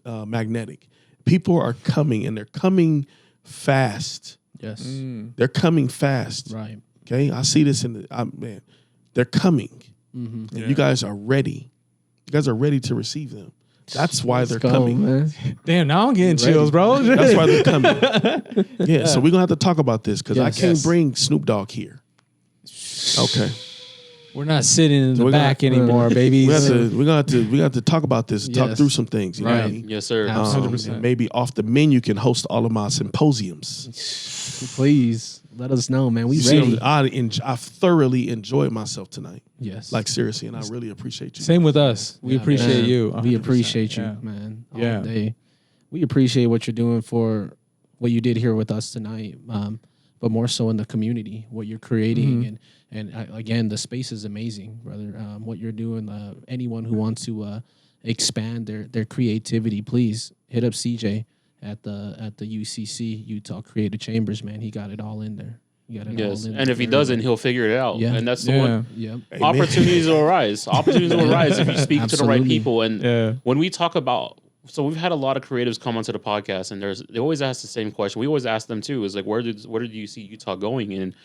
magnetic. People are coming, and they're coming fast. Yes. They're coming fast. Right. Okay, I see this in the man. They're coming. Mm-hmm. And you guys are ready. You guys are ready to receive them. That's why they're coming. Man. Damn, now I'm getting chills, bro. That's why they're coming. Yeah, so we're gonna have to talk about this because I can't Yes. bring Snoop Dogg here. Okay, We're not sitting in the We're gonna- back anymore, baby. we're gonna have to talk about this, talk Yes. through some things. You know what I Right. mean? Yes, sir. Absolutely. 100%. And maybe off the menu can host all of my symposiums. Please let us know, man. We You see, ready. I thoroughly enjoyed myself tonight. Yes. Like seriously, and I really appreciate you. Same with us. We Yeah, appreciate man. you. We 100%. appreciate you, Yeah. man. All Yeah. day. We appreciate what you're doing for what you did here with us tonight, but more so in the community, what you're creating, and again, the space is amazing, brother. What you're doing. Anyone who wants to expand their creativity, please hit up CJ at the UCC Utah Creative Chambers. Man, he got it all in there. He got it Yes, all in and there. if he doesn't, he'll figure it out. Yeah. And that's the Yeah. one. Yep. Amen. Opportunities will arise. Opportunities will arise if you speak to the right Absolutely. people. And Yeah. when we talk about, so we've had a lot of creatives come onto the podcast, and they always ask the same question. We always ask them too: is like, where did you see Utah going? And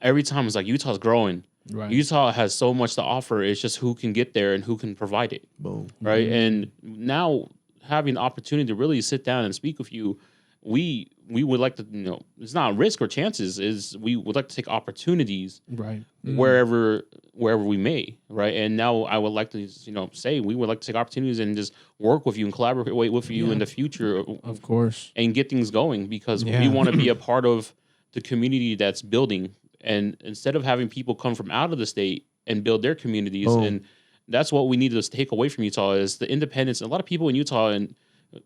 every time it's like Utah's growing. Right. Utah has so much to offer. It's just who can get there and who can provide it, Boom. right? And now having the opportunity to really sit down and speak with you, we would like to, it's not risk or chances, is we would like to take opportunities Right. wherever we may, right? And now I would like to, say we would like to take opportunities and just work with you and collaborate with you in the future Of course. and get things going because Yeah. we want to be a part of the community that's building. And instead of having people come from out of the state and build their communities, Oh. and that's what we need to take away from Utah is the independence. A lot of people in Utah and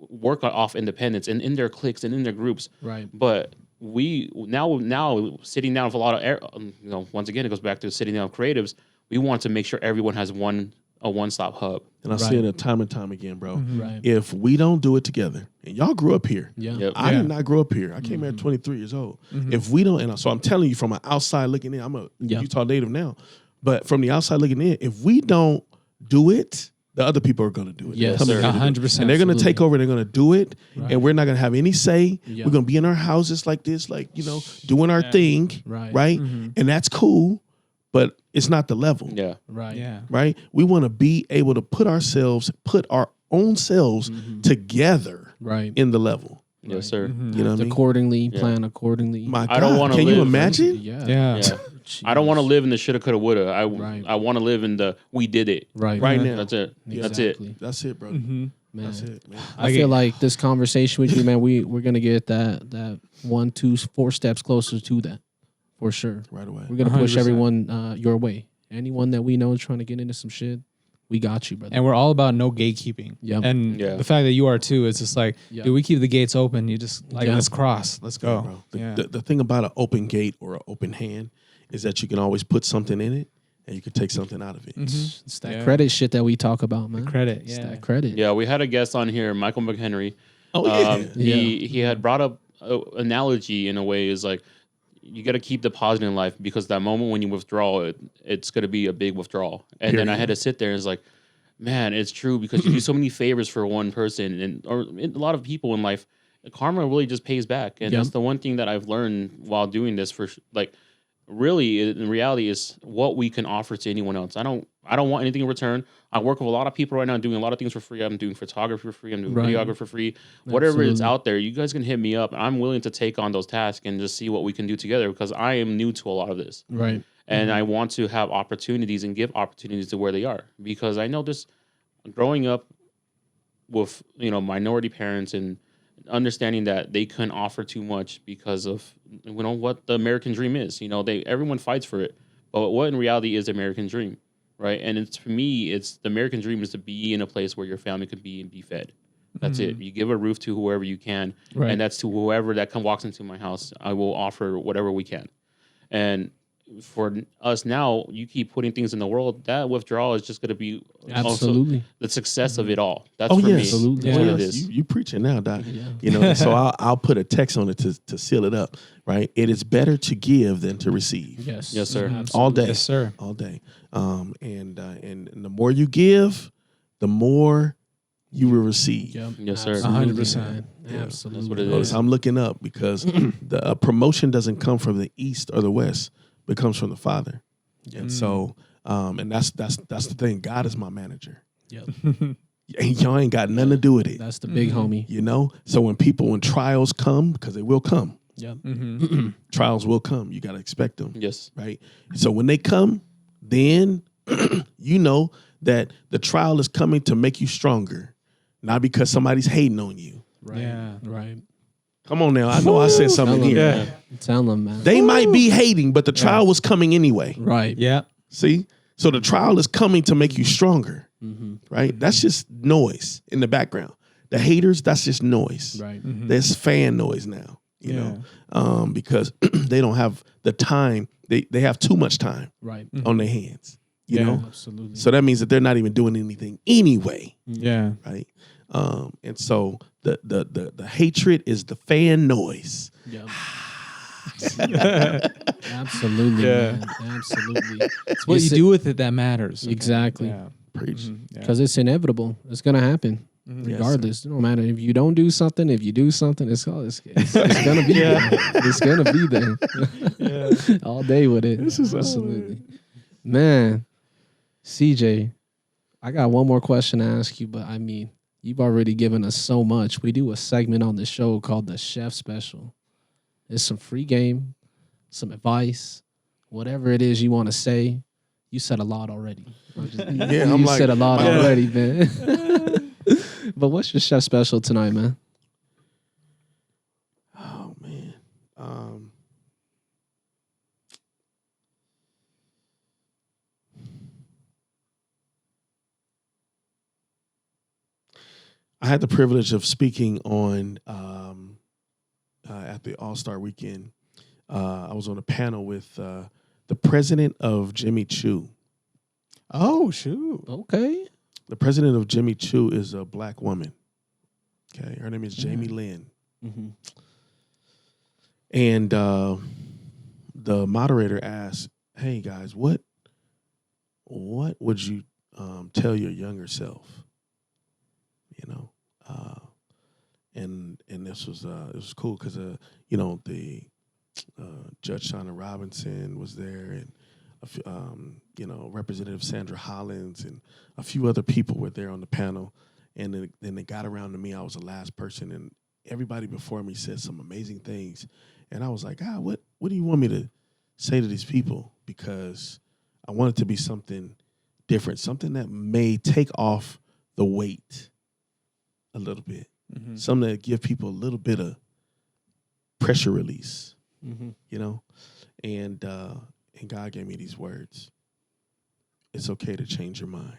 work off independence and in their cliques and in their groups. Right. But we now sitting down with a lot of, once again, it goes back to sitting down with creatives. We want to make sure everyone has a one-stop hub. And I see it time and time again, bro. Right. If we don't do it together, and y'all grew up here. Yeah. Yep. I Yeah. did not grow up here. I came here at 23 years old. If we don't, and so I'm telling you from an outside looking in, I'm a Yeah. Utah native now, but from the outside looking in, if we don't do it, the other people are going to do it. Yes, They're coming sir. here to do it. 100%. And they're going to take Absolutely. over. They're going to do it, Right. and we're not going to have any say. Yeah. We're going to be in our houses like this, doing our thing, Right. right? And that's cool, but it's not the level. Yeah. Right. Yeah. Right? We want to be able to put our own selves together Right. in the level. Yes, sir. You know what I mean? Accordingly, plan accordingly. My I don't God, wanna can you live- imagine? Yeah. Yeah. Yeah. I don't want to live in the shoulda, coulda, woulda. Right. I want to live in the we did it. Right. Right now. That's it. That's Exactly. it. That's it, bro. Man. That's it, man. I feel like this conversation with you, man, we're gonna get that 1, 2, 4 steps closer to that, for sure. Right away. We're gonna push 100%. everyone your way. Anyone that we know is trying to get into some shit, we got you, brother. And we're all about no gatekeeping. Yep. And Yeah. the fact that you are too, it's just like, Yeah. dude, we keep the gates open. You just like, Yeah. let's cross. Let's go. Bro. Yeah. The thing about an open gate or an open hand is that you can always put something in it and you can take something out of it. It's that Yeah. credit shit that we talk about, man. Credit. It's Yeah. that credit. Yeah, we had a guest on here, Michael McHenry. Oh, yeah. He had brought up an analogy in a way is like you got to keep depositing in life because that moment when you withdraw, it's going to be a big withdrawal. And then I had to sit there and it's like, man, it's true because you do so many favors for one person or a lot of people in life. Karma really just pays back, and Yep. that's the one thing that I've learned while doing this. Really, in reality, is what we can offer to anyone else. I don't want anything in return. I work with a lot of people right now doing a lot of things for free. I'm doing photography for free. I'm doing Right. videography for free. Whatever is Absolutely. out there, you guys can hit me up. I'm willing to take on those tasks and just see what we can do together because I am new to a lot of this. Right. And I want to have opportunities and give opportunities to where they are because I know this growing up with minority parents and understanding that they couldn't offer too much because of what the American dream is. Everyone fights for it, but what in reality is the American dream, right? And it's for me, it's the American dream is to be in a place where your family could be and be fed. That's it. You give a roof to whoever you can, Right. and that's to whoever that walks into my house. I will offer whatever we can, and for us now, you keep putting things in the world. That withdrawal is just going to be also Absolutely. the success of it all. That's Oh, for yes. me. Absolutely. That's Yeah. what it is. You preaching now, Doc. Yeah. So I'll put a text on it to seal it up, right? It is better to give than to receive. Yes. Yes, sir. All day. Yes, sir. All day. And the more you give, the more you will receive. Yep. Yes, sir. Absolutely, 100%. man. Yeah. Absolutely. That's what it Notice is. I'm looking up because the promotion doesn't come from the east or the west, but it comes from the Father. And so, and that's the thing. God is my manager. Yep. And y'all ain't got nothing to do with it. That's the big homie. You know? So when trials come, because they will come, Yep. trials will come. You got to expect them. Yes. Right? So when they come, then you know that the trial is coming to make you stronger, not because somebody's hating on you. Right. Yeah. Right. Come on now. I know I said something Tell 'em, here. man. Tell them, man. They might be hating, but the trial was coming anyway. Right. Yeah. See? So the trial is coming to make you stronger. Right? That's just noise in the background. The haters, that's just noise. Right. There's fan noise now, you know, because they don't have the time. They have too much time Right. on their hands, you know? Absolutely. So that means that they're not even doing anything anyway, Yeah. right? And so the hatred is the fan noise. Yep. Absolutely. Yeah. Man. Absolutely. It's what you do with it that matters. Exactly. Yeah. Preach. Because it's inevitable. It's gonna happen. Regardless. It don't matter if you don't do something, if you do something, it's gonna be there. It's gonna be there. All day with it. Absolutely. Man, CJ, I got one more question to ask you, but I mean, you've already given us so much. We do a segment on the show called the Chef Special. It's some free game, some advice, whatever it is you want to say. You said a lot already. You said a lot already, man. But what's your Chef Special tonight, man? Oh man. I had the privilege of speaking on at the All-Star Weekend. I was on a panel with the president of Jimmy Choo. Oh, shoot. Okay. The president of Jimmy Choo is a black woman. Okay, her name is Jamie Lynn. Mm-hmm. And the moderator asked, "Hey guys, what would you tell your younger self?" You know, and this was it was cool because you know the Judge Shauna Robinson was there, and you know, Representative Sandra Hollins and a few other people were there on the panel. And then they got around to me. I was the last person, and everybody before me said some amazing things. And I was like, what do you want me to say to these people? Because I want it to be something different, something that may take off the weight a little bit, something that give people a little bit of pressure release, you know? And God gave me these words. It's okay to change your mind.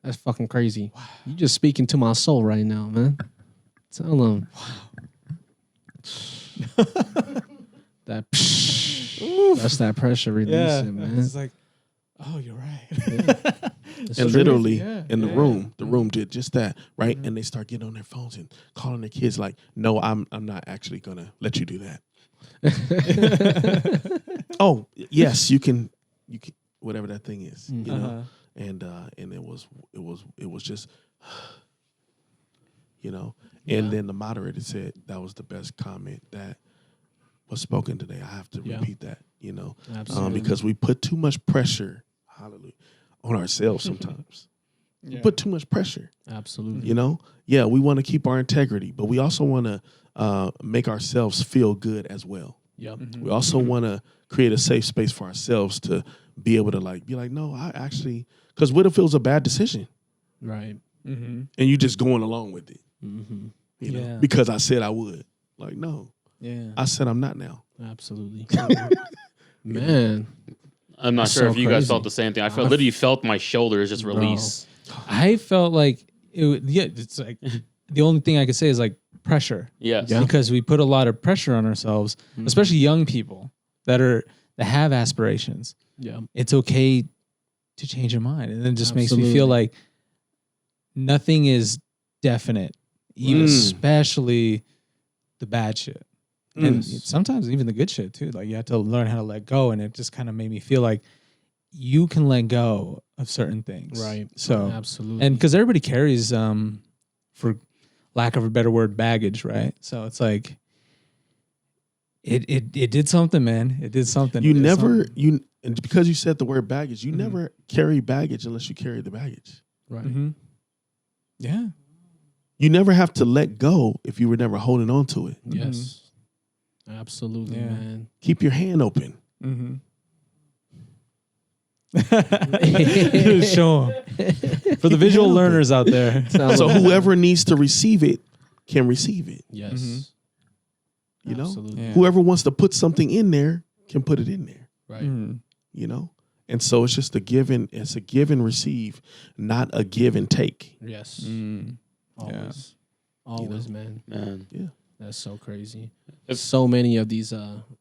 That's fucking crazy. Wow. You just speaking to my soul right now, man. Tell them. Wow. That's that pressure releasing, man. It's like, oh, you're right. And literally in the room did just that, right? And they start getting on their phones and calling their kids like, "No, I'm not actually gonna let you do that." Oh, yes, you can whatever that thing is, you know. And it was just, you know. And then the moderator said that was the best comment that was spoken today. I have to repeat that, you know, because we put too much pressure, hallelujah, on ourselves sometimes. We put too much pressure. Absolutely. You know? Yeah, we want to keep our integrity, but we also want to make ourselves feel good as well. Yep. We also want to create a safe space for ourselves to be able to be like, no, I actually, because what if it was a bad decision? Right. And you just going along with it, you know, because I said I would. Like, no, I said I'm not now. Absolutely. Man. I'm not sure if you guys felt the same thing. I literally felt my shoulders just release. I felt like it's like the only thing I could say is like pressure. Yes. Yeah. Because we put a lot of pressure on ourselves, especially young people that have aspirations. Yeah. It's okay to change your mind. And then it just makes me feel like nothing is definite, even especially the bad shit. And sometimes even the good shit too. Like you have to learn how to let go. And it just kind of made me feel like you can let go of certain things. Right. So Absolutely. and because everybody carries for lack of a better word, baggage, right? So it's like it did something, man. It did something. You It did never something. and because you said the word baggage, you never carry baggage unless you carry the baggage. right. Mm-hmm. Yeah. You never have to let go if you were never holding on to it. Yes. Absolutely, Yeah. man. Keep your hand open. Mm-hmm. Show them. For the visual learners out there. So whoever needs to receive it can receive it. Yes. You know? Absolutely. Yeah. Whoever wants to put something in there can put it in there. Right. Mhm. You know? And so it's just it's a give and receive, not a give and take. Yes. Mm. Always. Always, man. Man. Yeah. That's so crazy. It's- So many of these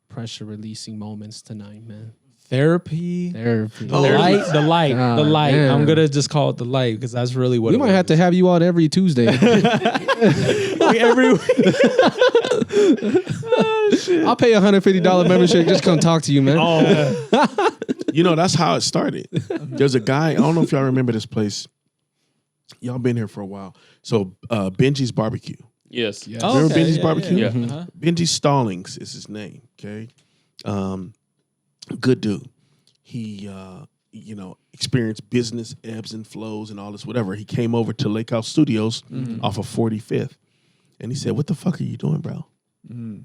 pressure releasing moments tonight, man. Therapy. Therapy. The light. The light. God the light. damn. I'm gonna just call it the light because that's really what We it might have to was. have you out every Tuesday. Like every week. I'll pay $150 membership. Just come talk to you, man. Oh, you know, that's how it started. There's a guy, I don't know if y'all remember this place. Y'all been here for a while. So Benji's Barbecue. Yes. Yes. Remember Benji's Barbecue? Yeah. Uh-huh. Benji Stallings is his name, okay? Good dude. He, experienced business ebbs and flows and all this, whatever. He came over to Lake House Studios off of 45th. And he said, "What the fuck are you doing, bro?" I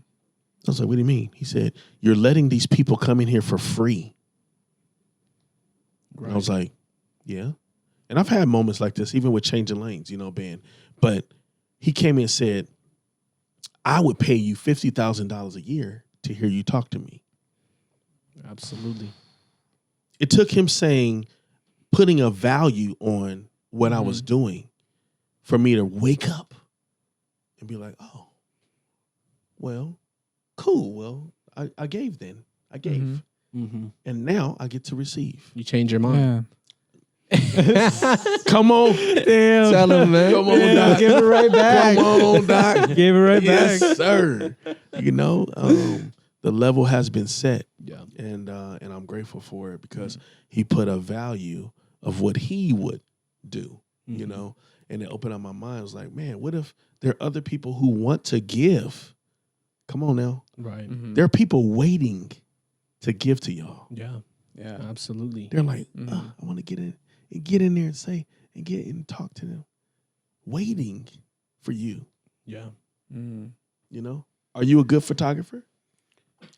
was like, "What do you mean?" He said, "You're letting these people come in here for free." And I was like, "Yeah." And I've had moments like this, even with Changing Lanes, Ben. But he came in and said, "I would pay you $50,000 a year to hear you talk to me." Absolutely. It took him putting a value on what I was doing for me to wake up and be like, "Oh, well, cool. Well, I gave then. I gave. Mm-hmm. And now I get to receive." You change your mind. Yeah. Come on. Damn. Tell him, man. Come on, Doc. Give it right back. Come on, Doc. Gave it right Yes, back. sir. The level has been set. Yeah. And I'm grateful for it because he put a value of what he would do, and it opened up my mind. I was like, man, what if there are other people who want to give? Come on now. Right. There are people waiting to give to y'all. Yeah. Yeah. Absolutely. They're like, I want to get in there and say and get and talk to them, waiting for you. Yeah. Are you a good photographer?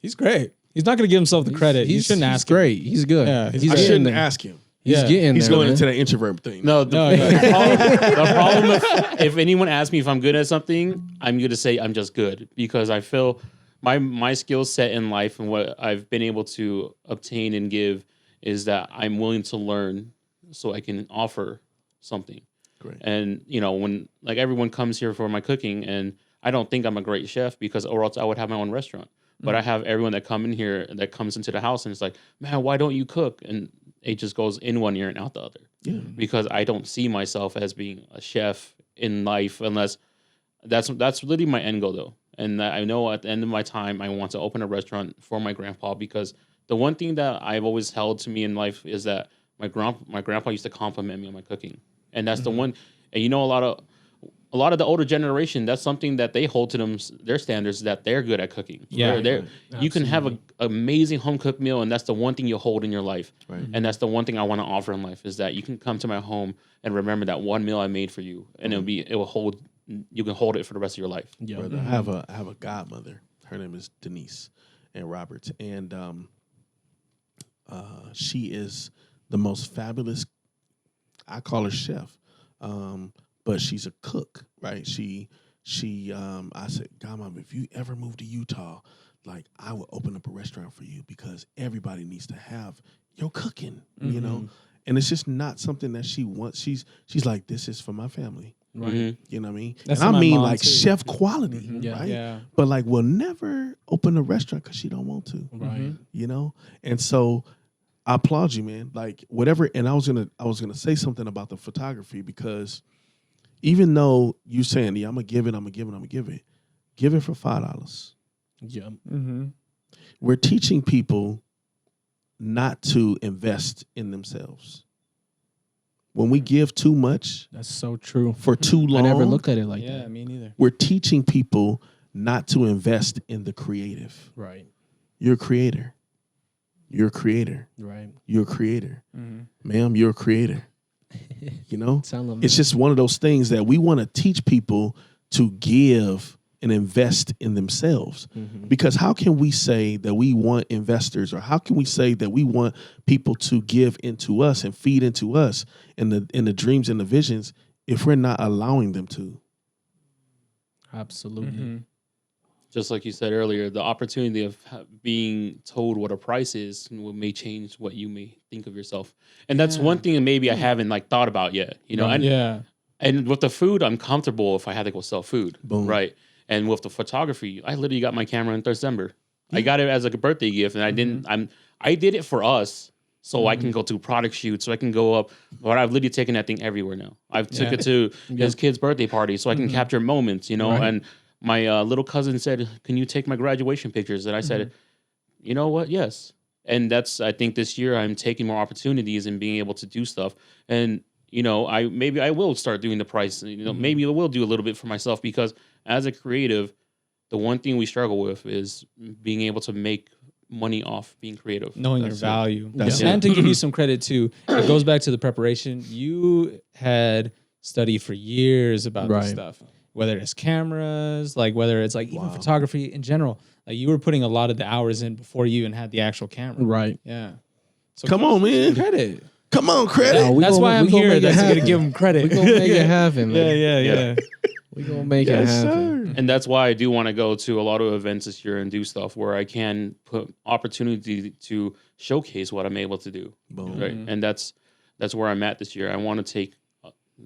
He's great. He's not going to give himself the credit. You shouldn't ask him. great. He's good. Yeah, he's I I getting shouldn't there. ask him. He's Yeah. getting He's there, going man. into that introvert thing. No, No, the problem if anyone asks me if I'm good at something, I'm going to say I'm just good because I feel my skill set in life and what I've been able to obtain and give is that I'm willing to learn so I can offer something. Great. And, when like everyone comes here for my cooking and I don't think I'm a great chef or else I would have my own restaurant. But I have everyone that come in here that comes into the house and it's like, man, why don't you cook? And it just goes in one ear and out the other. Yeah. Because I don't see myself as being a chef in life unless that's really my end goal though. And I know at the end of my time, I want to open a restaurant for my grandpa because the one thing that I've always held to me in life is that my grandpa used to compliment me on my cooking. And that's the one, and a lot of the older generation, that's something that they hold to their standards that they're good at cooking. Yeah. You can have an amazing home cooked meal, and that's the one thing you'll hold in your life. Right. And that's the one thing I want to offer in life is that you can come to my home and remember that one meal I made for you, and you can hold it for the rest of your life. Yeah. Brother, I have a godmother. Her name is Denise and Roberts, and she is the most fabulous. I call her chef, but she's a cook, right? She. I said, Godmom, if you ever move to Utah, like I will open up a restaurant for you because everybody needs to have your cooking, And it's just not something that she wants. She's like, this is for my family. Right. Mhm. You know what I mean? That's and I my mean mom, like too. chef quality, Yeah. right? Yeah. But like we'll never open a restaurant because she don't want to, Right. And so I applaud you, man. Like whatever. And I was gonna say something about the photography because even though you saying, yeah, I'm gonna give it, give it for $5. Yeah. Mm-hmm. We're teaching people not to invest in themselves. When we give too much That's so true. for too long, I never looked at it like Yeah, that. me neither. we're teaching people not to invest in the creative. Right. You're a creator. You're a creator. Right. You're a creator. Mhm. Ma'am, you're a creator. You know? Tell them. It's just one of those things that we want to teach people to give and invest in themselves. Because how can we say that we want investors, or how can we say that we want people to give into us and feed into us in the dreams and the visions if we're not allowing them to? Absolutely. Just like you said earlier, the opportunity of being told what a price is may change what you may think of yourself. And that's one thing that maybe I haven't like thought about yet, you know. And, Yeah. and with the food, I'm comfortable if I had to go sell food, Boom. right? And with the photography, I literally got my camera in December. I got it as like a birthday gift, and I didn't. I did it for us, so I can go to product shoots, so I can go up. But I've literally taken that thing everywhere now. I've took it to his kid's birthday party, so I can capture moments, you know. Right. And my little cousin said, "Can you take my graduation pictures?" And I said, "You know what? Yes." And that's, I think this year I'm taking more opportunities and being able to do stuff. And you know, maybe I will start doing the price. You know, maybe I will do a little bit for myself, because as a creative, the one thing we struggle with is being able to make money off being creative. Knowing That's your it. value. That's and it. to give you some credit too, it goes back to the preparation. You had studied for years about this Right. stuff, whether it's cameras, like whether it's like even photography in general. Like you were putting a lot of the hours in before you even had the actual camera. Right. Yeah. So Come on, man. credit. Come on, credit. No, we That's gonna- why I'm we gonna here. make it That's happen. gonna give him credit. We gonna make it happen, man. Yeah. We gonna make it Yes, happen. sir. And that's why I do want to go to a lot of events this year and do stuff where I can put opportunity to showcase what I'm able to do. Boom. Right. And that's where I'm at this year. I want to take,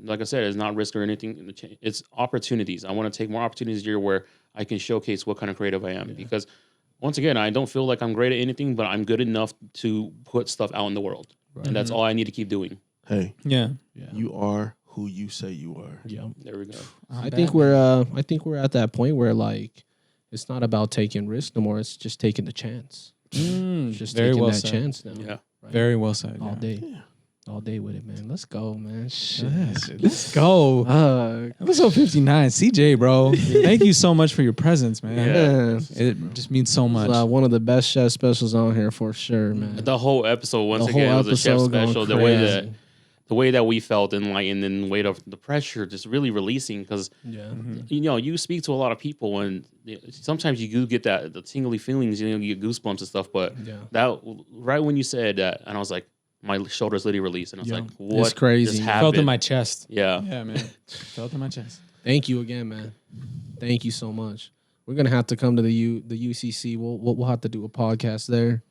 like I said, it's not risk or anything in the change. It's opportunities. I want to take more opportunities this year where I can showcase what kind of creative I am. Because once again, I don't feel like I'm great at anything, but I'm good enough to put stuff out in the world. And that's all I need to keep doing. Hey, Yeah. you are who you say you are. Yeah. There we go. I think we're at that point where like it's not about taking risks no more. It's just taking the chance. Just very taking well that said. chance now. Yeah. Very well said. All yeah. day. All day with it, man. Let's go, man. Shit. Let's go. Episode 59. CJ, bro. Thank you so much for your presence, man. Man. It just means so much. One of the best chef specials on here for sure, man. The whole episode, once The again, whole was a chef episode going special. crazy. The way that we felt enlightened, and the weight of the pressure just really releasing, because Yeah. you know, you speak to a lot of people, and sometimes you do get the tingly feelings, you know, you get goosebumps and stuff. But Yeah. that right when you said that, and I was like, my shoulders literally released, and I was Yeah. like, what? It's crazy. just I happened? Felt in my chest. Yeah. Yeah, man. Felt in my chest. Thank you again, man. Thank you so much. We're gonna have to come to the UCC. We'll have to do a podcast there.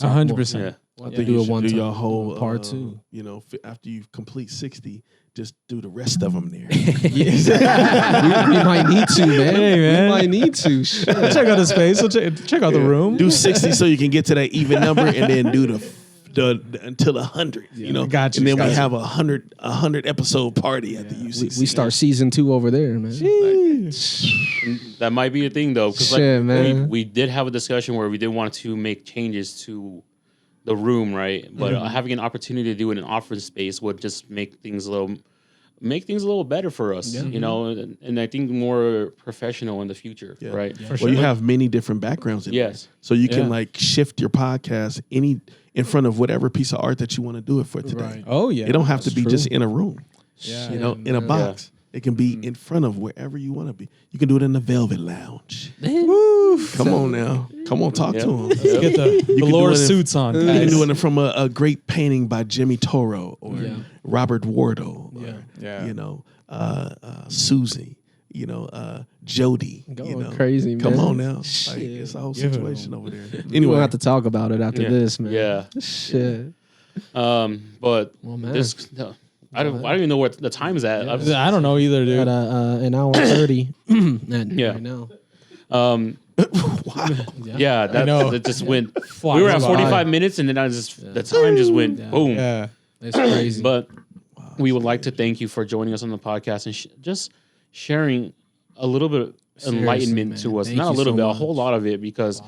100%. Yeah. We'll have I to think do you it should one do time. your whole part two. You know, after you complete 60, just do the rest of them there. we might need to, man. Hey, man. We might need to. Shit. Check out the space. Check out the room. Do 60 so you can get to that even number, and then do the until 100. You know, Got you, and then got we you. have a 100 episode party at the UCC. We start season 2 over there, man. And that might be a thing though, because Shit, man. we did have a discussion where we did want to make changes to the room, right? But having an opportunity to do it in an office space would just make things a little better for us, you know, and I think more professional in the future, right? For Well, sure. you have many different backgrounds in Yes. there. So you can Yeah. like shift your podcast in front of whatever piece of art that you want to do it for today. Right. Oh, yeah. It don't have to That's be true. just in a room, Yeah. you know, in a man. box. It can be in front of wherever you want to be. You can do it in the Velvet Lounge. Come on now. Come on, talk to him. Get the do velour it in- suits on, You can guys. do it from a great painting by Jimmy Toro or Yeah. Robert Wardle or, Yeah. you know, Susie, you know, Jody. Going you know. crazy, Come man. on now. Like, Shit. it's a whole Give it situation over there. Anyway, Anyway, we'll have to talk about it after Yeah. this, man. Yeah. Shit. But Well, man. this, I don't even know what the time is at. I don't know either, dude. At an hour 30 Yeah. right now. Yeah, know. that just went. Flies We were at by. 45 minutes, and then the time just went boom. Yeah. It's crazy. But we would like to thank you for joining us on the podcast and just sharing a little bit of Seriously, enlightenment man. to us. Thank Not a you little so bit, a much. whole lot of it, because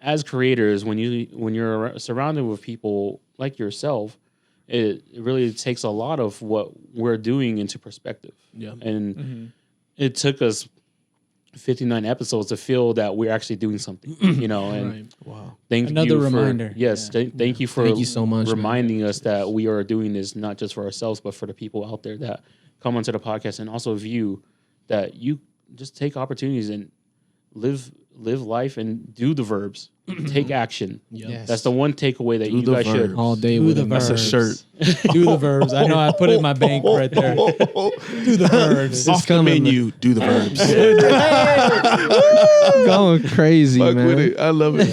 as creators, when you're surrounded with people like yourself, it really takes a lot of what we're doing into perspective. Yeah. And it took us 59 episodes to feel that we're actually doing something, you know. And Right. Wow. thank Another you reminder. For, yes, thank you for Thank you so much, man. reminding us that we are doing this not just for ourselves, but for the people out there that come onto the podcast, and also view that you just take opportunities and live life and do the verbs, take action. Yeah. Yes. That's the one takeaway that Do you the guys should. verbs. All day Do with the him. That's a verbs. shirt. Do the verbs. I know I put it in my bank right there. Do the verbs. Off the coming, menu, do the verbs. Going crazy, Fuck man. with it. I love it.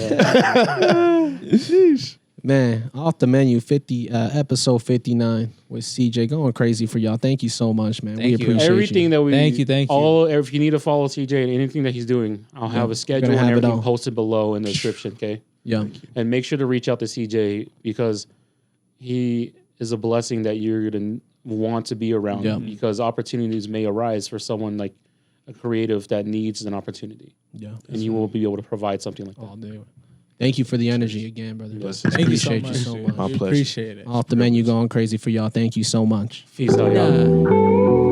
Sheesh. Man, off the menu, episode 59 with CJ. Going crazy for y'all. Thank you so much, man. Thank we you. appreciate Everything you. that we Thank you. If you need to follow TJ and anything that he's doing, I'll have a schedule gonna and have it everything all. posted below in the description. Okay, Yeah. and make sure to reach out to CJ because he is a blessing that you're gonna want to be around. Yeah. Because opportunities may arise for someone like a creative that needs an opportunity, Yeah. and you will be able to provide something like that. All day. Thank you for the energy again, brother. Blessings. Thank you so Appreciate much. you so dude. much. My We pleasure. appreciate it. Off the menu, going crazy for y'all. Thank you so much. Peace out, y'all.